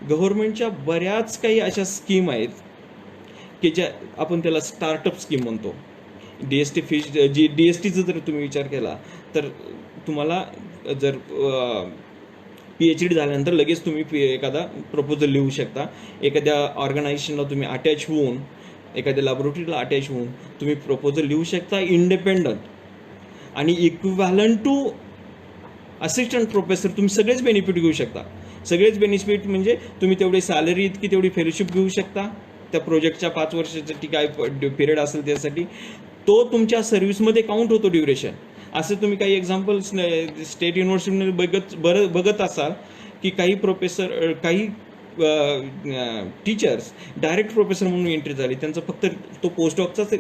गव्हर्नमेंटच्या बऱ्याच काही अशा स्कीम आहेत की ज्या आपण त्याला स्टार्टअप स्कीम म्हणतो. DSTचा जर तुम्ही विचार केला तर तुम्हाला जर PhD झाल्यानंतर लगेच तुम्ही एखादा प्रपोजल लिहू शकता. एखाद्या ऑर्गनायझेशनला तुम्ही अटॅच होऊन एखाद्या लॅबोरेटरीला अटॅच होऊन तुम्ही प्रपोजल लिहू शकता इंडिपेंडंट आणि इक्विव्हॅलंट टू असिस्टंट प्रोफेसर तुम्ही सगळेच बेनिफिट घेऊ शकता. सगळेच बेनिफिट म्हणजे तुम्ही तेवढी सॅलरी इतकी तेवढी फेलोशिप घेऊ शकता त्या प्रोजेक्टच्या 5 वर्षासाठी काय पिरियड असेल त्यासाठी तो तुमच्या सर्व्हिसमध्ये काउंट होतो ड्युरेशन. असे तुम्ही काही एक्झाम्पल स्टेट युनिव्हर्सिटीमध्ये बघत असाल की काही प्रोफेसर काही टीचर्स डायरेक्ट प्रोफेसर म्हणून एंट्री झाली, त्यांचं फक्त तो पोस्टडॉकचाच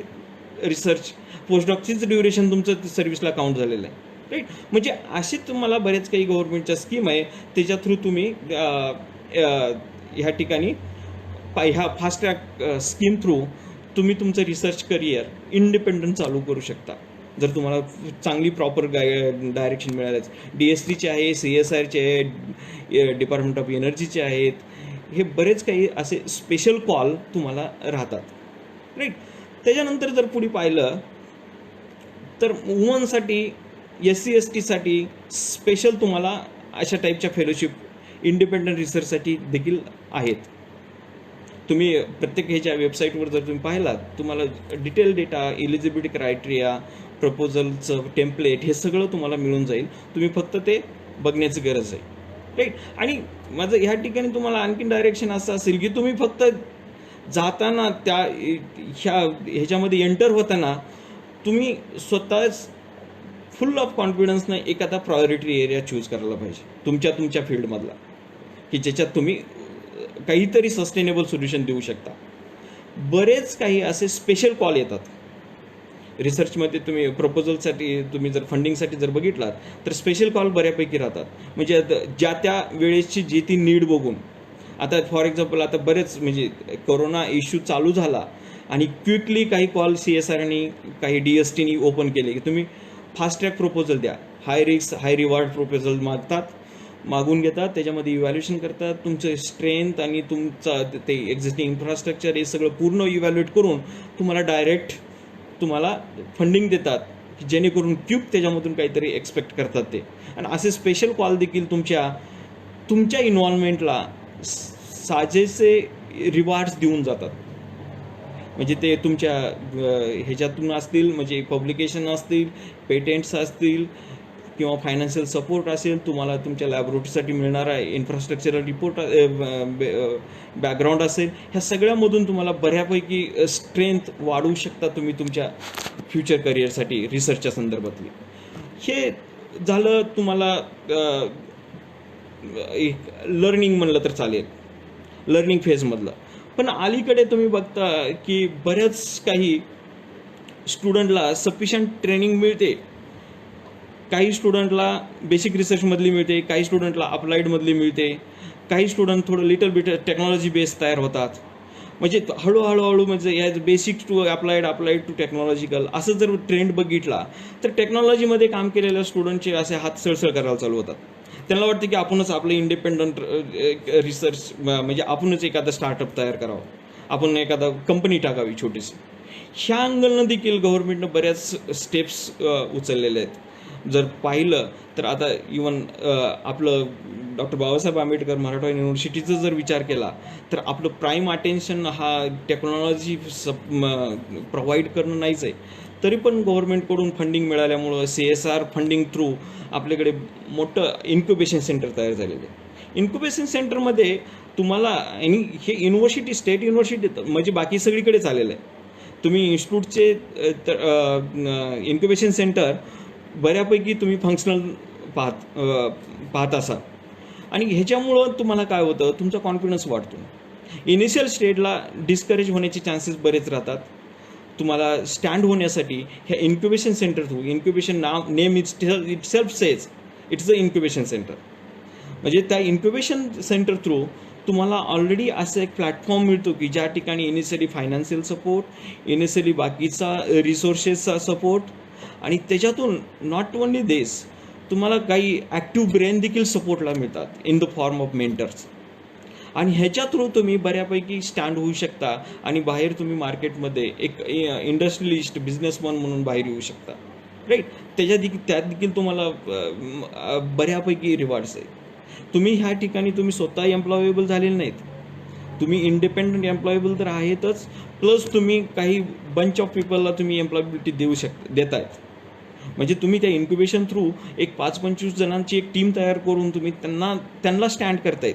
रिसर्च पोस्टडॉकचीच ड्युरेशन तुमचं सर्व्हिसला काउंट झालेलं आहे, राईट. म्हणजे असे तुम्हाला बरेच काही गव्हर्नमेंटच्या स्कीम आहे त्याच्या थ्रू तुम्ही ह्या ठिकाणी ह्या फास्ट ट्रॅक स्कीम थ्रू तुम्ही तुमचं रिसर्च करिअर इंडिपेंडंट चालू करू शकता जर तुम्हाला चांगली प्रॉपर डायरेक्शन मिळालंच. DSTचे आहे, CSIRचे आहे, डिपार्टमेंट ऑफ एनर्जीचे आहेत. हे बरेच काही असे स्पेशल कॉल तुम्हाला राहतात, राईट. त्याच्यानंतर जर पुढे पाहिलं तर वुमनसाठी SC STसाठी स्पेशल तुम्हाला अशा टाईपच्या फेलोशिप इंडिपेंडंट रिसर्चसाठी देखील आहेत. तुम्ही प्रत्येक ह्याच्या वेबसाईटवर जर तुम्ही पाहिलात तुम्हाला डिटेल डेटा, एलिजिबिलिटी क्रायटेरिया, प्रपोजलचं टेम्पलेट हे सगळं तुम्हाला मिळून जाईल. तुम्ही फक्त ते बघण्याची गरज आहे, राईट. आणि माझं ह्या ठिकाणी तुम्हाला आणखीन डायरेक्शन असं असेल की तुम्ही फक्त जाताना ह्याच्यामध्ये एंटर होताना तुम्ही स्वतःच फुल ऑफ कॉन्फिडन्सनं एखादा प्रायोरिटी एरिया चूज करायला पाहिजे तुमच्या फील्डमधला की ज्याच्यात तुम्ही काहीतरी सस्टेनेबल सोल्युशन देऊ शकता. बरेच काही असे स्पेशल कॉल येतात रिसर्चमध्ये. तुम्ही प्रपोजलसाठी तुम्ही जर फंडिंगसाठी जर बघितलात तर स्पेशल कॉल बऱ्यापैकी राहतात. म्हणजे ज्या त्या वेळेसची जी ती नीड बघून. आता फॉर एक्झाम्पल आता बरेच म्हणजे कोरोना इश्यू चालू झाला आणि क्विकली काही कॉल CSRनी काही DSTनी ओपन केले की तुम्ही फास्ट ट्रॅक प्रपोजल द्या, हाय रिस्क हाय रिवॉर्ड प्रपोजल मागून घेतात, त्याच्यामध्ये इव्हॅल्युएशन करतात, तुमचं स्ट्रेंथ आणि तुमचा ते एक्झिस्टिंग इन्फ्रास्ट्रक्चर हे सगळं पूर्ण इव्हॅल्युएट करून तुम्हाला डायरेक्ट तुम्हाला फंडिंग देतात, की जेणेकरून क्यूब त्याच्यामधून काहीतरी एक्सपेक्ट करतात ते. आणि असे स्पेशल कॉल देखील तुमच्या इन्व्हॉल्वमेंटला साजेसे रिवॉर्ड्स देऊन जातात. म्हणजे ते तुमच्या ह्याच्यातून असतील, म्हणजे पब्लिकेशन असतील, पेटेंट्स असतील किंवा फायनान्शियल सपोर्ट असेल, तुम्हाला तुमच्या लॅबोरेटरीसाठी मिळणारा इन्फ्रास्ट्रक्चरल रिपोर्ट बॅकग्राऊंड असेल, ह्या सगळ्यामधून तुम्हाला बऱ्यापैकी स्ट्रेंथ वाढवू शकता तुम्ही तुमच्या फ्युचर करिअरसाठी रिसर्चच्या संदर्भातली. हे झालं तुम्हाला एक लर्निंग म्हणलं तर चालेल, लर्निंग फेजमधलं. पण अलीकडे तुम्ही बघता की बऱ्याच काही स्टुडंटला सफिशियंट ट्रेनिंग मिळते. काही स्टुडंटला बेसिक रिसर्चमधली मिळते, काही स्टुडंटला अप्लाइडमधली मिळते, काही स्टुडंट थोडं लिटल बिट टेक्नॉलॉजी बेस तयार होतात. म्हणजे हळूहळू म्हणजे या basic to applied to technological असं जर ट्रेंड बघितला तर टेक्नॉलॉजीमध्ये काम केलेल्या स्टुडंटचे असे हात सळसळ करायला चालू होतात. त्यांना वाटतं की आपणच आपलं इंडिपेंडंट रिसर्च म्हणजे आपणच एखादा स्टार्टअप तयार करावं, आपण एखादा कंपनी टाकावी छोटीशी. ह्या अँगलनं देखील गव्हर्नमेंटनं बऱ्याच स्टेप्स उचललेल्या आहेत. जर पाहिलं तर आता इवन आपलं डॉक्टर बाबासाहेब आंबेडकर मराठवाडा युनिव्हर्सिटीचा जर विचार केला तर आपलं प्राईम अटेन्शन हा टेक्नॉलॉजी प्रोव्हाइड करणं नाहीच आहे. तरी पण गव्हर्नमेंटकडून फंडिंग मिळाल्यामुळं CSR फंडिंग थ्रू आपल्याकडे मोठं इन्क्युबेशन सेंटर तयार झालेलं आहे. इन्क्युबेशन सेंटरमध्ये तुम्हाला हे युनिव्हर्सिटी स्टेट युनिव्हर्सिटी म्हणजे बाकी सगळीकडे चाललेलं आहे. तुम्ही इन्स्टिट्यूटचे इन्क्युबेशन सेंटर बऱ्यापैकी तुम्ही फंक्शनल पाहत असाल. आणि ह्याच्यामुळं तुम्हाला काय होतं, तुमचा कॉन्फिडन्स वाढतो. इनिशियल स्टेजला डिस्करेज होण्याचे चान्सेस बरेच राहतात. तुम्हाला स्टँड होण्यासाठी ह्या incubation centre through, incubation name it self says it's a incubation centre. म्हणजे त्या इन्क्युबेशन सेंटर थ्रू तुम्हाला ऑलरेडी असं एक प्लॅटफॉर्म मिळतो की ज्या ठिकाणी इनिशियली फायनान्शियल सपोर्ट, इनिशियली बाकीचा रिसोर्सेसचा सपोर्ट, आणि त्याच्यातून नॉट ओनली दिस तुम्हाला काही ॲक्टिव्ह ब्रेन देखील सपोर्टला मिळतात in the form of mentors. आणि ह्याच्या थ्रू तुम्ही बऱ्यापैकी स्टँड होऊ शकता आणि बाहेर तुम्ही मार्केटमध्ये एक इंडस्ट्रियलिस्ट बिझनेसमन म्हणून बाहेर येऊ शकता, राईट. त्यात देखील तुम्हाला बऱ्यापैकी रिवॉर्ड्स आहे. तुम्ही ह्या ठिकाणी तुम्ही स्वतः एम्प्लॉयेबल झालेले नाहीत, तुम्ही इंडिपेंडंट एम्प्लॉयेबल तर आहेतच, प्लस तुम्ही काही बंच ऑफ पीपलला तुम्ही एम्प्लॉयबिलिटी देतायत. म्हणजे तुम्ही त्या इन्क्युबेशन थ्रू एक 5-25 जणांची एक टीम तयार करून तुम्ही त्यांना स्टँड करतायत.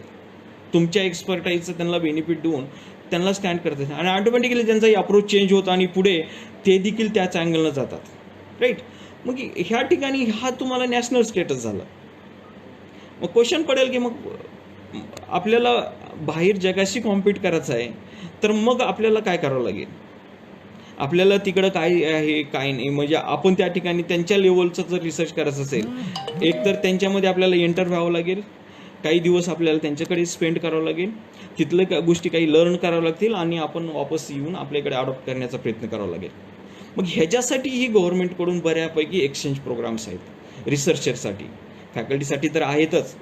तुमच्या एक्सपर्टाईजचं त्यांना बेनिफिट देऊन त्यांना स्टँड करतायत आणि ऑटोमॅटिकली त्यांचाही अप्रोच चेंज होतो आणि पुढे ते देखील त्याच अँगलनं जातात, राईट. मग ह्या ठिकाणी हा तुम्हाला नॅशनल स्टेटस झाला. मग क्वेश्चन पडेल की मग आपल्याला बाहेर जगाशी कॉम्पीट करायचं आहे तर मग आपल्याला काय करावं लागेल, आपल्याला तिकडं काय आहे काय नाही. म्हणजे आपण त्या ठिकाणी त्यांच्या लेवलचं जर रिसर्च करायचं असेल, एक तर त्यांच्यामध्ये आपल्याला एंटर व्हावं लागेल, काही दिवस आपल्याला त्यांच्याकडे स्पेंड करावं लागेल, तिथलं गोष्टी काही लर्न करावं लागतील आणि आपण वापस येऊन आपल्याकडे अडॉप्ट करण्याचा प्रयत्न करावा लागेल. मग ह्याच्यासाठीही गव्हर्नमेंटकडून बऱ्यापैकी एक्सचेंज प्रोग्राम्स आहेत. रिसर्चरसाठी, फॅकल्टीसाठी तर आहेतच,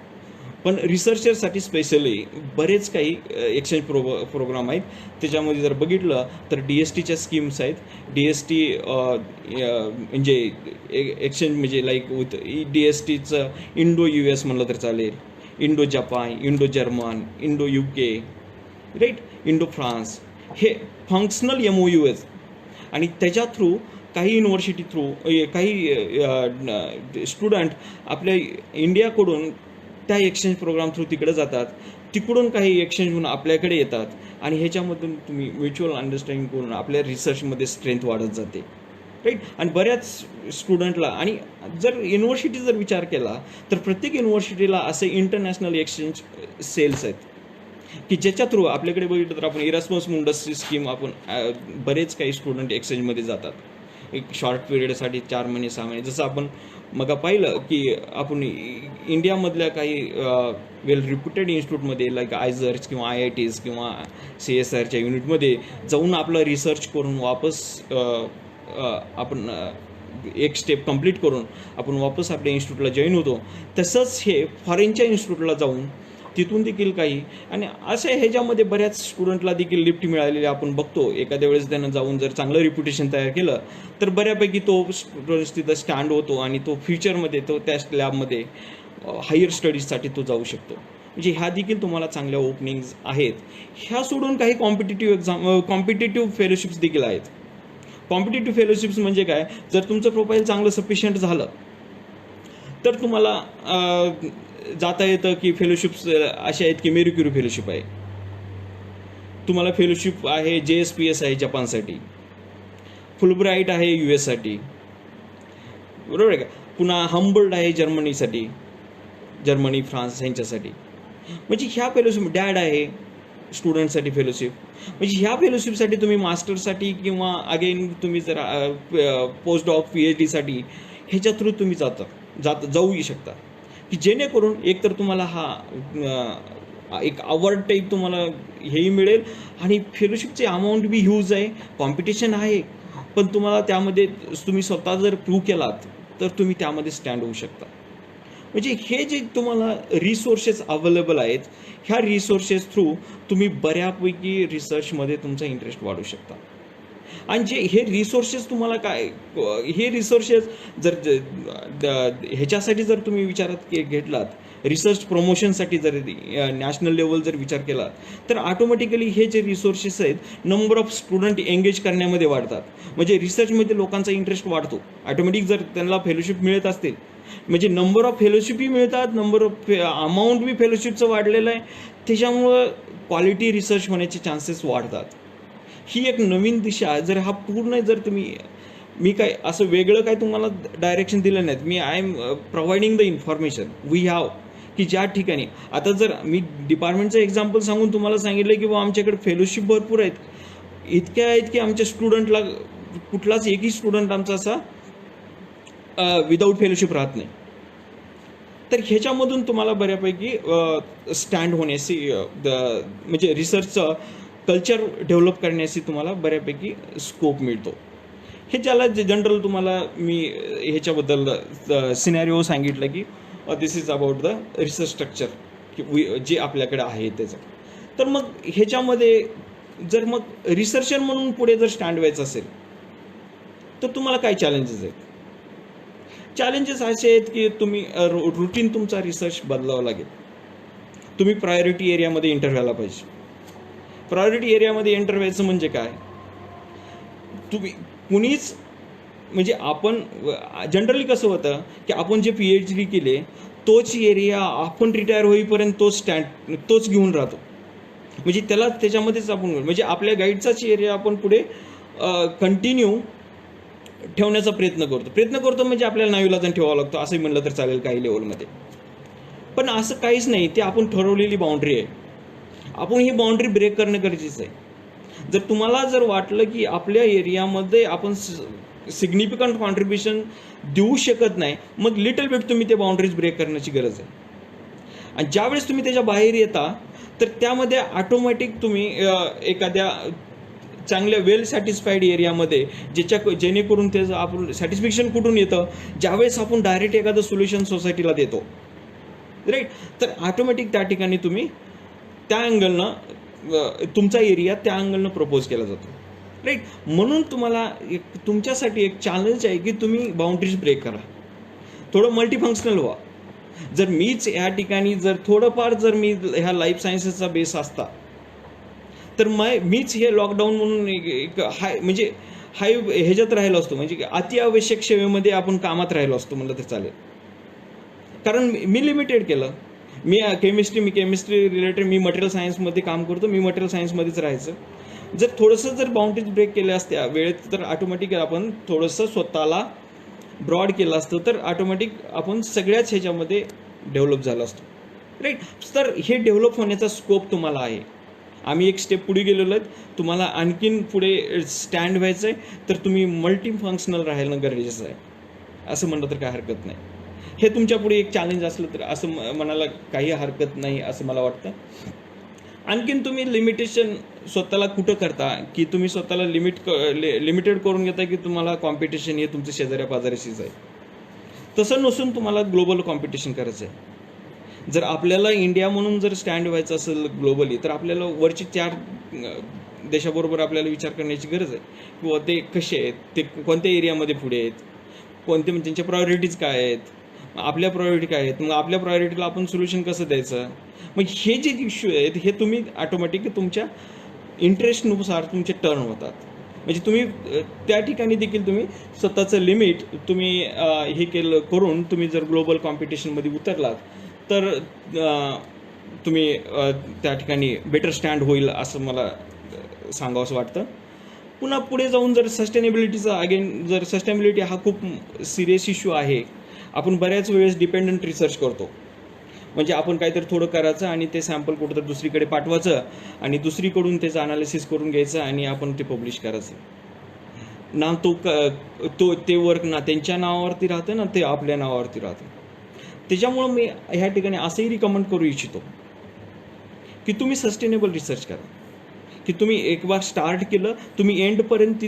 पण रिसर्चरसाठी स्पेशली बरेच काही एक्सचेंज प्रोग्राम आहेत. त्याच्यामध्ये जर बघितलं तर DSTच्या स्कीम्स आहेत. DST म्हणजे एक्सचेंज म्हणजे लाईक विथ DSTचं इंडो US म्हणलं तर चालेल, Indo Japan, Indo German, Indo UK, right, Indo France, हे फंक्शनल MOUs. आणि त्याच्या थ्रू काही युनिव्हर्सिटी थ्रू काही स्टुडंट आपल्या इंडियाकडून त्या एक्सचेंज प्रोग्राम थ्रू तिकडे जातात, तिकडून काही एक्सचेंज होऊन आपल्याकडे येतात आणि ह्याच्यामधून तुम्ही म्युच्युअल अंडरस्टँडिंग करून आपल्या रिसर्चमध्ये स्ट्रेंथ वाढत जाते, राईट. आणि बऱ्याच स्टुडंटला, आणि जर युनिव्हर्सिटी जर विचार केला तर प्रत्येक युनिव्हर्सिटीला असे इंटरनॅशनल एक्सचेंज सेल्स आहेत की ज्याच्या थ्रू आपल्याकडे बघितलं तर आपण इरास्मस मुंडसची स्कीम, आपण बरेच काही स्टुडंट एक्सचेंजमध्ये जातात. एक शॉर्ट पिरियडसाठी 4 महिने 6 महिने. जसं आपण मग पाहिलं की आपण इंडियामधल्या काही वेल रिप्युटेड इन्स्टिट्यूटमध्ये लाईक आयझर्स किंवा IITs किंवा CSIRच्या युनिटमध्ये जाऊन आपलं रिसर्च करून वापस आपण एक स्टेप कंप्लीट करून आपण वापस आपल्या इन्स्टिट्यूटला जॉईन होतो. तसंच हे फॉरेनच्या इन्स्टिट्यूटला जाऊन तिथून देखील काही आणि असे ह्याच्यामध्ये बऱ्याच स्टुडंटला देखील लिफ्ट मिळालेली आपण बघतो. एखाद्या वेळेस त्यानं जाऊन जर चांगलं रिप्युटेशन तयार केलं तर बऱ्यापैकी तो स्टुडंट्स तिथं स्टँड होतो आणि तो फ्युचरमध्ये तो त्या लॅबमध्ये हायर स्टडीजसाठी तो जाऊ शकतो. म्हणजे ह्या देखील तुम्हाला चांगल्या ओपनिंग्ज आहेत. ह्या सोडून काही कॉम्पिटिटिव्ह फेलोशिप्स देखील आहेत. कॉम्पिटिटिव्ह फेलोशिप्स म्हणजे काय, जर तुमचं प्रोफाईल चांगलं सफिशियंट झालं तर तुम्हाला जाता येतं की फेलोशिप्स असे आहेत की मेरी क्युरी फेलोशिप आहे, तुम्हाला फेलोशिप आहे JSPS आहे जपानसाठी, फुलब्राईट आहे US साठी, बरोबर आहे का. पुन्हा हम्बोल्ट आहे जर्मनीसाठी, जर्मनी फ्रान्स यांच्यासाठी. म्हणजे ह्या फेलोशिप डॅड आहे स्टुडंटसाठी फेलोशिप. म्हणजे ह्या फेलोशिपसाठी तुम्ही मास्टर्ससाठी किंवा अगेन तुम्ही जर पोस्ट डॉक PhDसाठी ह्याच्या थ्रू तुम्ही जाऊ शकता की जेणेकरून एकतर तुम्हाला हा एक अवॉर्ड टाईप तुम्हाला हेही मिळेल आणि फेलोशिपचे अमाऊंट बी ह्यूज आहे, कॉम्पिटिशन आहे, पण तुम्हाला त्यामध्ये तुम्ही स्वतः जर प्रूव्ह केलात तर तुम्ही त्यामध्ये स्टँड होऊ शकता. म्हणजे हे जे तुम्हाला रिसोर्सेस अवेलेबल आहेत, ह्या रिसोर्सेस थ्रू तुम्ही बऱ्यापैकी रिसर्चमध्ये तुमचा इंटरेस्ट वाढवू शकता. आणि जे हे रिसोर्सेस तुम्हाला काय, हे रिसोर्सेस जर ह्याच्यासाठी जर तुम्ही विचारात घेतलात, रिसर्च प्रमोशनसाठी जर नॅशनल लेवल जर विचार केला तर ऑटोमॅटिकली हे जे रिसोर्सेस आहेत नंबर ऑफ स्टुडंट एंगेज करण्यामध्ये वाढतात. म्हणजे रिसर्चमध्ये लोकांचा इंटरेस्ट वाढतो ऑटोमॅटिक जर त्यांना फेलोशिप मिळत असतील. म्हणजे नंबर ऑफ फेलोशिपही मिळतात, नंबर ऑफ अमाऊंट बी फेलोशिपचं वाढलेलं आहे, त्याच्यामुळं क्वालिटी रिसर्च होण्याचे चान्सेस वाढतात. ही एक नवीन दिशा जर हा पूर्ण जर तुम्ही, मी काय असं वेगळं काय तुम्हाला डायरेक्शन दिलं नाहीत, मी I am providing the information we have की ज्या ठिकाणी आता जर मी डिपार्टमेंटचं एक्झाम्पल सांगून तुम्हाला सांगितलं की बाबा आमच्याकडे फेलोशिप भरपूर आहेत, इतक्या आहेत की आमच्या स्टुडंटला कुठलाच एकही स्टुडंट आमचा असा विदाऊट फेलोशिप राहत नाही. तर ह्याच्यामधून तुम्हाला बऱ्यापैकी स्टँड होण्याची म्हणजे रिसर्चचं कल्चर डेव्हलप करण्याची तुम्हाला बऱ्यापैकी स्कोप मिळतो. हे ज्याला जनरल तुम्हाला मी ह्याच्याबद्दल सिनॅरिओ सांगितलं की this is about the research structure की जे आपल्याकडे आहे त्याचं. तर मग ह्याच्यामध्ये जर मग रिसर्चर म्हणून पुढे जर स्टँड व्हायचं असेल तर तुम्हाला काय चॅलेंजेस आहेत. चॅलेंजेस असे आहेत की तुम्ही रुटीन तुमचा रिसर्च बदलावा लागेल. तुम्ही प्रायोरिटी एरियामध्ये एंटर व्हायला पाहिजे. प्रायोरिटी एरियामध्ये एंटर व्हायचं म्हणजे काय, तुम्ही कुणीच म्हणजे आपण जनरली कसं होतं की आपण जे PhD केले तोच एरिया आपण रिटायर होईपर्यंत तोच घेऊन राहतो. म्हणजे त्याच्यामध्येच आपण म्हणजे आपल्या गाईडचाच एरिया आपण पुढे कंटिन्यू ठेवण्याचा प्रयत्न करतो म्हणजे आपल्याला नाईलाजाने ठेवावा लागतो असंही म्हणलं तर चालेल काही लेवलमध्ये. पण असं काहीच नाही, ते आपण ठरवलेली बाउंड्री आहे. आपण ही बाउंड्री ब्रेक करणं गरजेचं आहे. जर तुम्हाला जर वाटलं की आपल्या एरियामध्ये आपण सिग्निफिकंट कॉन्ट्रीब्युशन देऊ शकत नाही, मग लिटल बिट तुम्ही ते बाउंड्रीज ब्रेक करण्याची गरज आहे. आणि ज्यावेळेस तुम्ही त्याच्या बाहेर येता तर त्यामध्ये ऑटोमॅटिक तुम्ही एखाद्या चांगल्या वेल सॅटिस्फाईड एरियामध्ये जेणेकरून त्याचं आपण सॅटिस्फॅक्शन कुठून येतं, ज्यावेळेस आपण डायरेक्ट एखादं सोल्युशन सोसायटीला देतो, राईट. तर ऑटोमॅटिक त्या ठिकाणी तुम्ही त्या अँगलनं तुमचा एरिया त्या अँगलनं प्रपोज केला जातो, राईट. म्हणून तुम्हाला तुमच्यासाठी एक चॅलेंज आहे की तुम्ही बाउंड्रीज ब्रेक करा, थोडं मल्टीफंक्शनल व्हा. जर मीच या ठिकाणी जर थोडंफार जर मी ह्या लाईफ सायन्सेसचा बेस असता तर मीच हे लॉकडाऊन म्हणून एक म्हणजे ह्याच्यात राहिलो असतो, म्हणजे अति आवश्यक सेवेमध्ये आपण कामात राहिलो असतो म्हणलं तर चालेल. कारण मी लिमिटेड केलं. मी केमिस्ट्री रिलेटेड मी मटेरियल सायन्समध्ये काम करतो, मी मटेरियल सायन्समध्येच राहायचं. जर थोडंसं जर बाउंड्रीज ब्रेक केल्या असत्या वेळेत तर ऑटोमॅटिक आपण थोडंसं स्वतःला ब्रॉड केलं असतं तर ऑटोमॅटिक आपण सगळ्याच ह्याच्यामध्ये डेव्हलप झालं असतो, राईट. तर हे डेव्हलप होण्याचा स्कोप तुम्हाला आहे आम्ही एक स्टेप पुढे गेलेलो आहेत, तुम्हाला आणखीन पुढे स्टँड व्हायचं आहे तर तुम्ही मल्टी फंक्शनल राहणं गरजेचं आहे, असं म्हणलं तर काय हरकत नाही. हे तुमच्या पुढे एक चॅलेंज असलं तर असं म्हणायला काही हरकत नाही असं मला वाटतं. आणखीन तुम्ही लिमिटेशन स्वतःला कुठं करता की तुम्ही स्वतःला लिमिटेड करून घेता की तुम्हाला कॉम्पिटिशन हे तुमच्या शेजाऱ्या पाजाऱ्याशीच आहे. तसं नसून तुम्हाला ग्लोबल कॉम्पिटिशन करायचं आहे. जर आपल्याला इंडिया म्हणून जर स्टँड व्हायचं असेल ग्लोबली तर आपल्याला वरचे 4 देशाबरोबर आपल्याला विचार करण्याची गरज आहे किंवा ते कसे आहेत, ते कोणत्या एरियामध्ये पुढे आहेत, कोणते म्हणजे त्यांच्या प्रायोरिटीज काय आहेत, आपल्या प्रायोरिटी काय आहेत, मग आपल्या प्रायोरिटीला आपण सोल्युशन कसं द्यायचं. मग हे जे इश्यू आहेत हे तुम्ही ऑटोमॅटिक तुमच्या इंटरेस्टनुसार तुमचे टर्न होतात. म्हणजे तुम्ही त्या ठिकाणी देखील तुम्ही स्वतःचं लिमिट तुम्ही हे केलं करून तुम्ही जर ग्लोबल कॉम्पिटिशनमध्ये उतरलात तर तुम्ही त्या ठिकाणी बेटर स्टँड होईल असं मला सांगावंसं वाटतं. पुन्हा पुढे जाऊन जर सस्टेनेबिलिटीचा जर सस्टेनेबिलिटी हा खूप सिरियस इश्यू आहे. आपण बऱ्याच वेळेस डिपेंडंट रिसर्च करतो, म्हणजे आपण काहीतरी थोडं करायचं आणि ते सॅम्पल कुठं तर दुसरीकडे पाठवायचं आणि दुसरीकडून त्याचं अनालिसिस करून घ्यायचं आणि आपण ते पब्लिश करायचं ना. ते वर्क ना त्यांच्या नावावरती राहतं ना ते आपल्या नावावरती राहतं. त्याच्यामुळं मी ह्या ठिकाणी असंही रिकमेंड करू इच्छितो की तुम्ही सस्टेनेबल रिसर्च करा, की तुम्ही एक बार स्टार्ट केलं तुम्ही एंडपर्यंत ती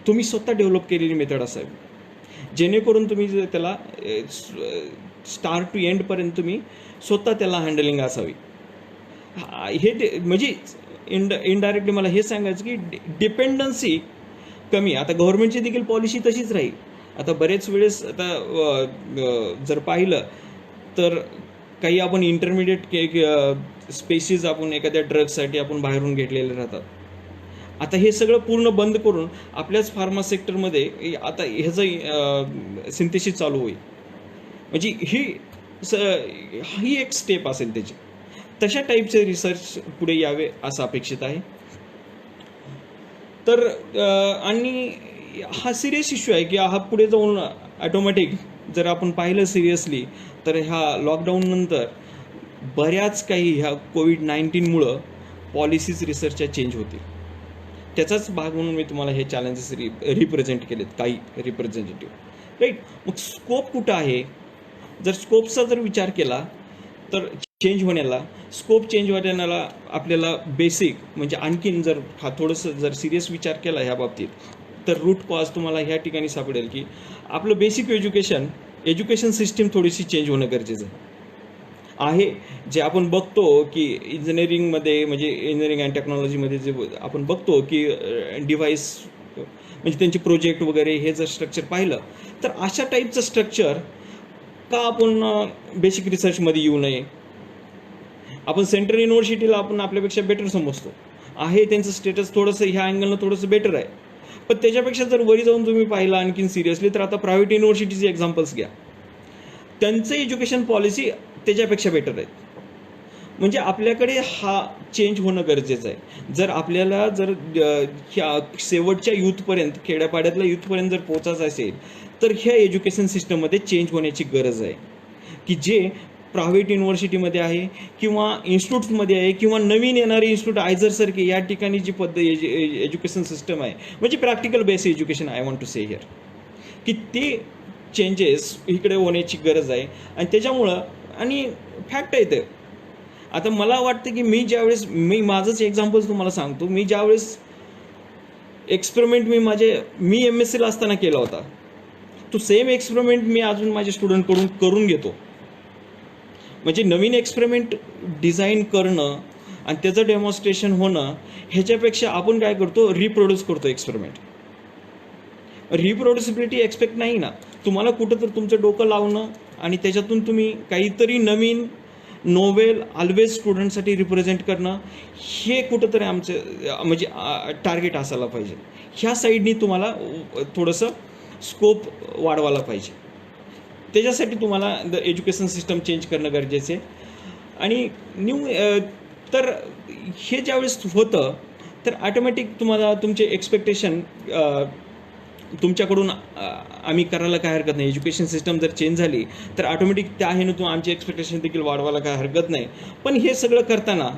तुम्ही स्वतः डेव्हलप केलेली मेथड असावी, जेणेकरून तुम्ही त्याला स्टार्ट टू एंडपर्यंत तुम्ही स्वतः त्याला हँडलिंग असावी. हे म्हणजे इनडायरेक्टली मला हे सांगायचं की डिपेंडन्सी कमी. आता गव्हर्नमेंटची देखील पॉलिसी तशीच राहील. आता बरेच वेळेस आता जर पाहिलं तर काही आपण इंटरमिडिएट स्पेसिस आपण एखाद्या ड्रग्ससाठी आपण बाहेरून घेतलेले राहतात. आता हे सगळं पूर्ण बंद करून आपल्याच फार्मा सेक्टरमध्ये आता ह्याचं सिंथेसिस चालू होईल. म्हणजे ही एक स्टेप असेल त्याची. तशा टाईपचे रिसर्च पुढे यावे असं अपेक्षित आहे. तर आणि हा सिरियस इश्यू आहे की हा पुढे जाऊन ॲटोमॅटिक जर आपण पाहिलं सिरियसली तर ह्या लॉकडाऊननंतर बऱ्याच काही ह्या कोविड-19मुळं पॉलिसीज रिसर्चच्या चेंज होतील. त्याचाच भाग म्हणून मी तुम्हाला हे चॅलेंजेस रिप्रेझेंट केलेत, काही रिप्रेझेंटेटिव्ह, राईट. मग स्कोप कुठं आहे? जर स्कोपचा जर विचार केला तर चेंज होण्याला आपल्याला बेसिक म्हणजे आणखीन जर थोडंसं जर सिरियस विचार केला ह्या बाबतीत तर रूट कॉज तुम्हाला ह्या ठिकाणी सापडेल की आपलं बेसिक एज्युकेशन सिस्टीम थोडीशी चेंज होणं गरजेचं आहे. जे आपण बघतो की इंजिनिअरिंगमध्ये म्हणजे इंजिनिअरिंग अँड टेक्नॉलॉजीमध्ये जे आपण बघतो की डिव्हाइस म्हणजे त्यांचे प्रोजेक्ट वगैरे हे जर स्ट्रक्चर पाहिलं तर अशा टाईपचं स्ट्रक्चर का आपण बेसिक रिसर्चमध्ये येऊ नये. आपण सेंट्रल युनिव्हर्सिटीला आपण आपल्यापेक्षा बेटर समजतो आहे, त्यांचं स्टेटस थोडंसं ह्या अँगलनं थोडंसं बेटर आहे. पण त्याच्यापेक्षा जर वरी जाऊन तुम्ही पाहिलं आणखीन सिरियसली तर आता प्रायव्हेट युनिव्हर्सिटीचे एक्झाम्पल्स घ्या, त्यांचं एज्युकेशन पॉलिसी त्याच्यापेक्षा बेटर आहेत. म्हणजे आपल्याकडे हा चेंज होणं गरजेचं आहे. जर आपल्याला जर ह्या शेवटच्या यूथपर्यंत खेड्यापाड्यातल्या यूथपर्यंत जर पोचायचं असेल तर ह्या एज्युकेशन सिस्टममध्ये चेंज होण्याची गरज आहे की जे प्रायव्हेट युनिव्हर्सिटीमध्ये आहे किंवा इन्स्टिट्यूट्समध्ये आहे किंवा नवीन येणारे इन्स्टिट्यूट आयझरसारखे या ठिकाणी जी एज्युकेशन सिस्टम आहे म्हणजे practical base education I want to say here की ते चेंजेस इकडे होण्याची गरज आहे. आणि त्याच्यामुळं आणि फॅक्ट आहे ते. आता मला वाटतं की मी माझंच एक्झाम्पल तुम्हाला सांगतो. मी ज्यावेळेस एक्सपेरिमेंट मी MSc ला असताना केला होता तो सेम एक्सपेरिमेंट मी अजून माझ्या स्टुडंटकडून करून घेतो. म्हणजे नवीन एक्सपेरिमेंट डिझाईन करणं आणि त्याचं डेमॉन्स्ट्रेशन होणं ह्याच्यापेक्षा आपण काय करतो रिप्रोड्यूस करतो एक्सपेरिमेंट. रिप्रोड्युसिबिलिटी एक्सपेक्ट नाही ना, तुम्हाला कुठं तर तुमचं डोकं लावणं आणि त्याच्यातून तुम्ही काहीतरी नवीन नोवेल ऑलवेज स्टुडंटसाठी रिप्रेझेंट करणं हे कुठंतरी आमचं म्हणजे टार्गेट असायला पाहिजे. ह्या साईडनी तुम्हाला थोडंसं स्कोप वाढवायला पाहिजे. त्याच्यासाठी तुम्हाला एज्युकेशन सिस्टम चेंज करणं गरजेचं आहे. आणि तर हे ज्यावेळेस होतं तर ॲटोमॅटिक तुम्हाला तुमचे एक्सपेक्टेशन तुमच्याकडून आम्ही करायला काय हरकत नाही. एज्युकेशन सिस्टम जर चेंज झाली तर ऑटोमॅटिक त्या ह्यानं आमची एक्सपेक्टेशन देखील वाढवायला काय हरकत नाही. पण हे सगळं करताना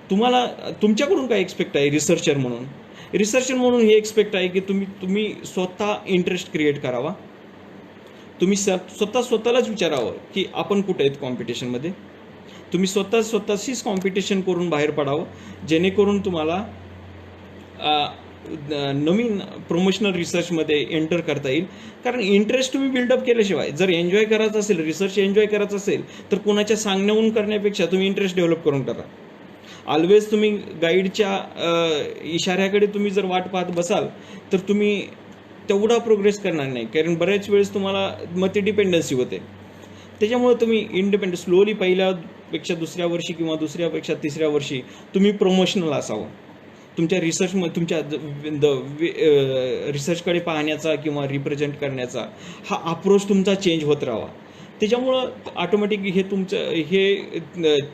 तुम्हाला तुमच्याकडून काय एक्सपेक्ट आहे रिसर्चर म्हणून? रिसर्चर म्हणून हे एक्सपेक्ट आहे की तुम्ही स्वतः इंटरेस्ट क्रिएट करावा. तुम्ही स्वतःलाच विचारावं की आपण कुठे आहेत कॉम्पिटिशनमध्ये. तुम्ही स्वतःशीच कॉम्पिटिशन करून बाहेर पडावं, जेणेकरून तुम्हाला नवीन प्रोमोशनल रिसर्चमध्ये एंटर करता येईल. कारण इंटरेस्ट तुम्ही बिल्डअप केल्याशिवाय, जर एन्जॉय करायचं असेल, रिसर्च एन्जॉय करायचं असेल, तर कोणाच्या सांगण्याहून करण्यापेक्षा तुम्ही इंटरेस्ट डेव्हलप करून करा. ऑलवेज तुम्ही गाईडच्या इशाऱ्याकडे तुम्ही जर वाट पाहत बसाल तर तुम्ही तेवढा प्रोग्रेस करणार नाही. कारण बऱ्याच वेळेस तुम्हाला मग ते डिपेंडन्सी होते. त्याच्यामुळे तुम्ही इंडिपेंडंट स्लोली पहिल्यापेक्षा दुसऱ्या वर्षी किंवा दुसऱ्यापेक्षा तिसऱ्या वर्षी तुम्ही प्रमोशनल असावं. तुमच्या रिसर्चमध्ये तुमच्या रिसर्चकडे पाहण्याचा किंवा रिप्रेझेंट करण्याचा हा अप्रोच तुमचा चेंज होत राहावा. त्याच्यामुळं ऑटोमॅटिक हे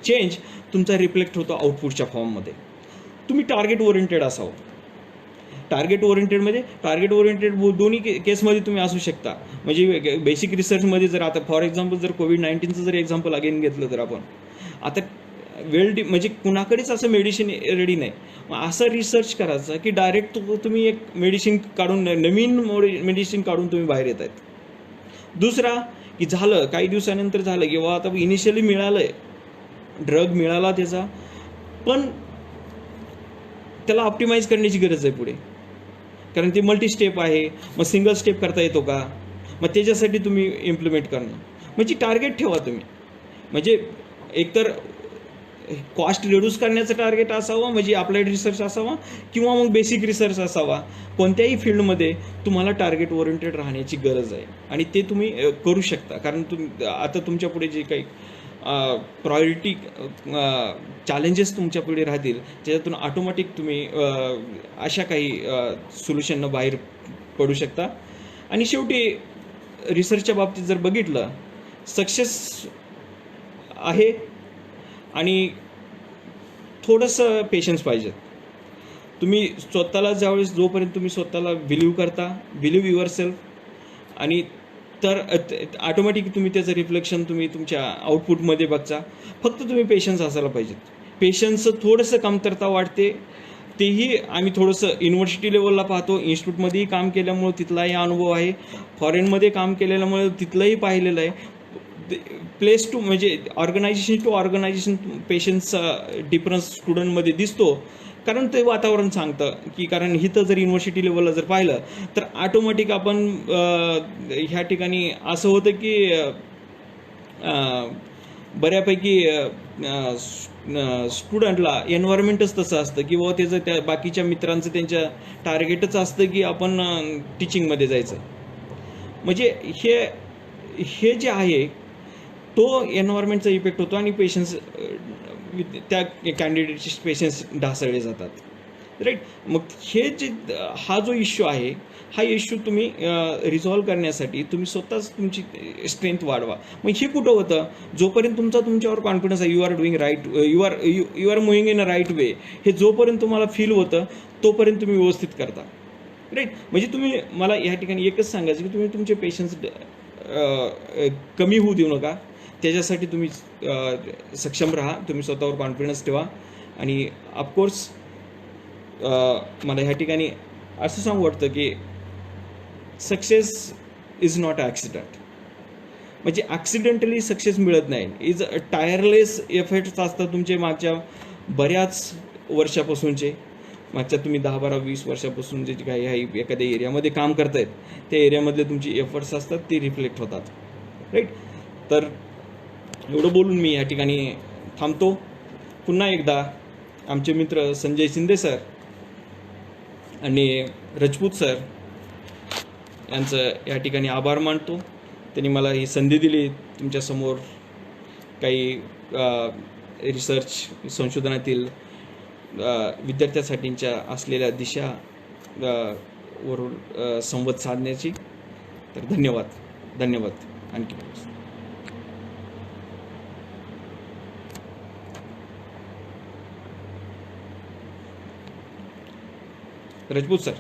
चेंज तुमचा रिफ्लेक्ट होतो आउटपुटच्या फॉर्ममध्ये. तुम्ही टार्गेट ओरिएंटेड असावं. टार्गेट ओरिएंटेड दोन्ही केसमध्ये तुम्ही असू शकता. म्हणजे बेसिक रिसर्चमध्ये जर आता फॉर एक्झाम्पल जर कोविड-19चं जर एक्झाम्पल अगेन घेतलं तर आपण आता म्हणजे कुणाकडेच असं मेडिसिन रेडी नाही. मग असं रिसर्च करायचा की डायरेक्ट तुम्ही एक मेडिसिन काढून नवीन मेडिसिन काढून तुम्ही बाहेर येत आहेत. दुसरा की झालं काही दिवसानंतर झालं किंवा आता इनिशियली मिळालं आहे, ड्रग मिळाला त्याचा, पण त्याला ऑप्टिमाइज करण्याची गरज आहे पुढे. कारण ते मल्टी स्टेप आहे. मग सिंगल स्टेप करता येतो का? मग त्याच्यासाठी तुम्ही इम्प्लिमेंट करणं म्हणजे टार्गेट ठेवा तुम्ही. म्हणजे एकतर कॉस्ट रिड्यूस करण्याचं टार्गेट असावं, म्हणजे अप्लाइड रिसर्च असावा, किंवा मग बेसिक रिसर्च असावा. कोणत्याही फील्डमध्ये तुम्हाला टार्गेट ओरिएंटेड राहण्याची गरज आहे आणि ते तुम्ही करू शकता. कारण आता तुमच्या पुढे जे काही प्रायोरिटी चॅलेंजेस तुमच्या पुढे राहतील त्याच्यातून ऑटोमॅटिक तुम्ही अशा काही सोल्युशननं बाहेर पडू शकता. आणि शेवटी रिसर्चच्या बाबतीत जर बघितलं, सक्सेस आहे आणि थोडंसं पेशन्स पाहिजेत. तुम्ही स्वतःला जोपर्यंत तुम्ही स्वतःला बिलीव्ह युअर सेल्फ, आणि तर ऑटोमॅटिक तुम्ही त्याचं रिफ्लेक्शन तुम्ही तुमच्या आउटपुटमध्ये बघता. फक्त तुम्ही पेशन्स असायला पाहिजेत. पेशन्सचं थोडंसं कमतरता वाटते. तेही आम्ही थोडंसं युनिव्हर्सिटी लेवलला पाहतो, इन्स्टिट्यूटमध्येही काम केल्यामुळं तिथलाही अनुभव आहे, फॉरेनमध्ये काम केलेल्यामुळे तिथलंही पाहिलेलं आहे. प्लेस टू म्हणजे ऑर्गनायझेशन टू ऑर्गनायझेशन पेशन्सचा डिफरन्स स्टुडंटमध्ये दिसतो. कारण ते वातावरण सांगतं की, कारण इथं जर युनिव्हर्सिटी लेवलला जर पाहिलं तर ऑटोमॅटिक आपण ह्या ठिकाणी असं होतं की बऱ्यापैकी स्टुडंटला एन्व्हायरमेंटच तसं असतं की बाबा त्याचं त्या बाकीच्या मित्रांचं त्यांच्या टार्गेटच असतं की आपण टीचिंगमध्ये जायचं. म्हणजे हे जे आहे तो एन्व्हायरमेंटचा इफेक्ट होतो आणि पेशन्स त्या कॅन्डिडेटचे पेशन्स ढासळले जातात. राईट. मग हा जो इश्यू आहे, हा इश्यू तुम्ही रिझॉल्व्ह करण्यासाठी तुम्ही स्वतःच तुमची स्ट्रेंथ वाढवा. मग हे कुठं होतं? जोपर्यंत तुमच्यावर कॉन्फिडन्स आहे, you are doing right, you are moving in a right way, हे जोपर्यंत तुम्हाला फील होतं तोपर्यंत तुम्ही व्यवस्थित करता. राईट. म्हणजे तुम्ही मला या ठिकाणी एकच सांगायचं की तुम्ही तुमचे पेशन्स कमी होऊ देऊ नका. त्याच्यासाठी तुम्ही सक्षम राहा, तुम्ही स्वतःवर कॉन्फिडन्स ठेवा. आणि ऑफकोर्स मला ह्या ठिकाणी असं सांगू वाटतं की success is not a accident. म्हणजे ॲक्सिडेंटली सक्सेस मिळत नाही. इज अ टायरलेस एफर्ट्स असतात तुमचे मागच्या बऱ्याच वर्षापासूनचे. मागच्या तुम्ही 10, 12, 20 वर्षापासून जे काही आहे एखाद्या एरियामध्ये काम करतायत, त्या एरियामधले तुमचे एफर्ट्स असतात ते रिफ्लेक्ट होतात. राईट. तर एवढं बोलून मी या ठिकाणी थांबतो. पुन्हा एकदा आमचे मित्र संजय शिंदे सर आणि रजपूत सर यांचं या ठिकाणी आभार मानतो. त्यांनी मला ही संधी दिली तुमच्यासमोर काही रिसर्च संशोधनातील विद्यार्थ्यांसाठीच्या असलेल्या दिशा वरून संवाद साधण्याची. तर धन्यवाद आणखी. रजपूत सर.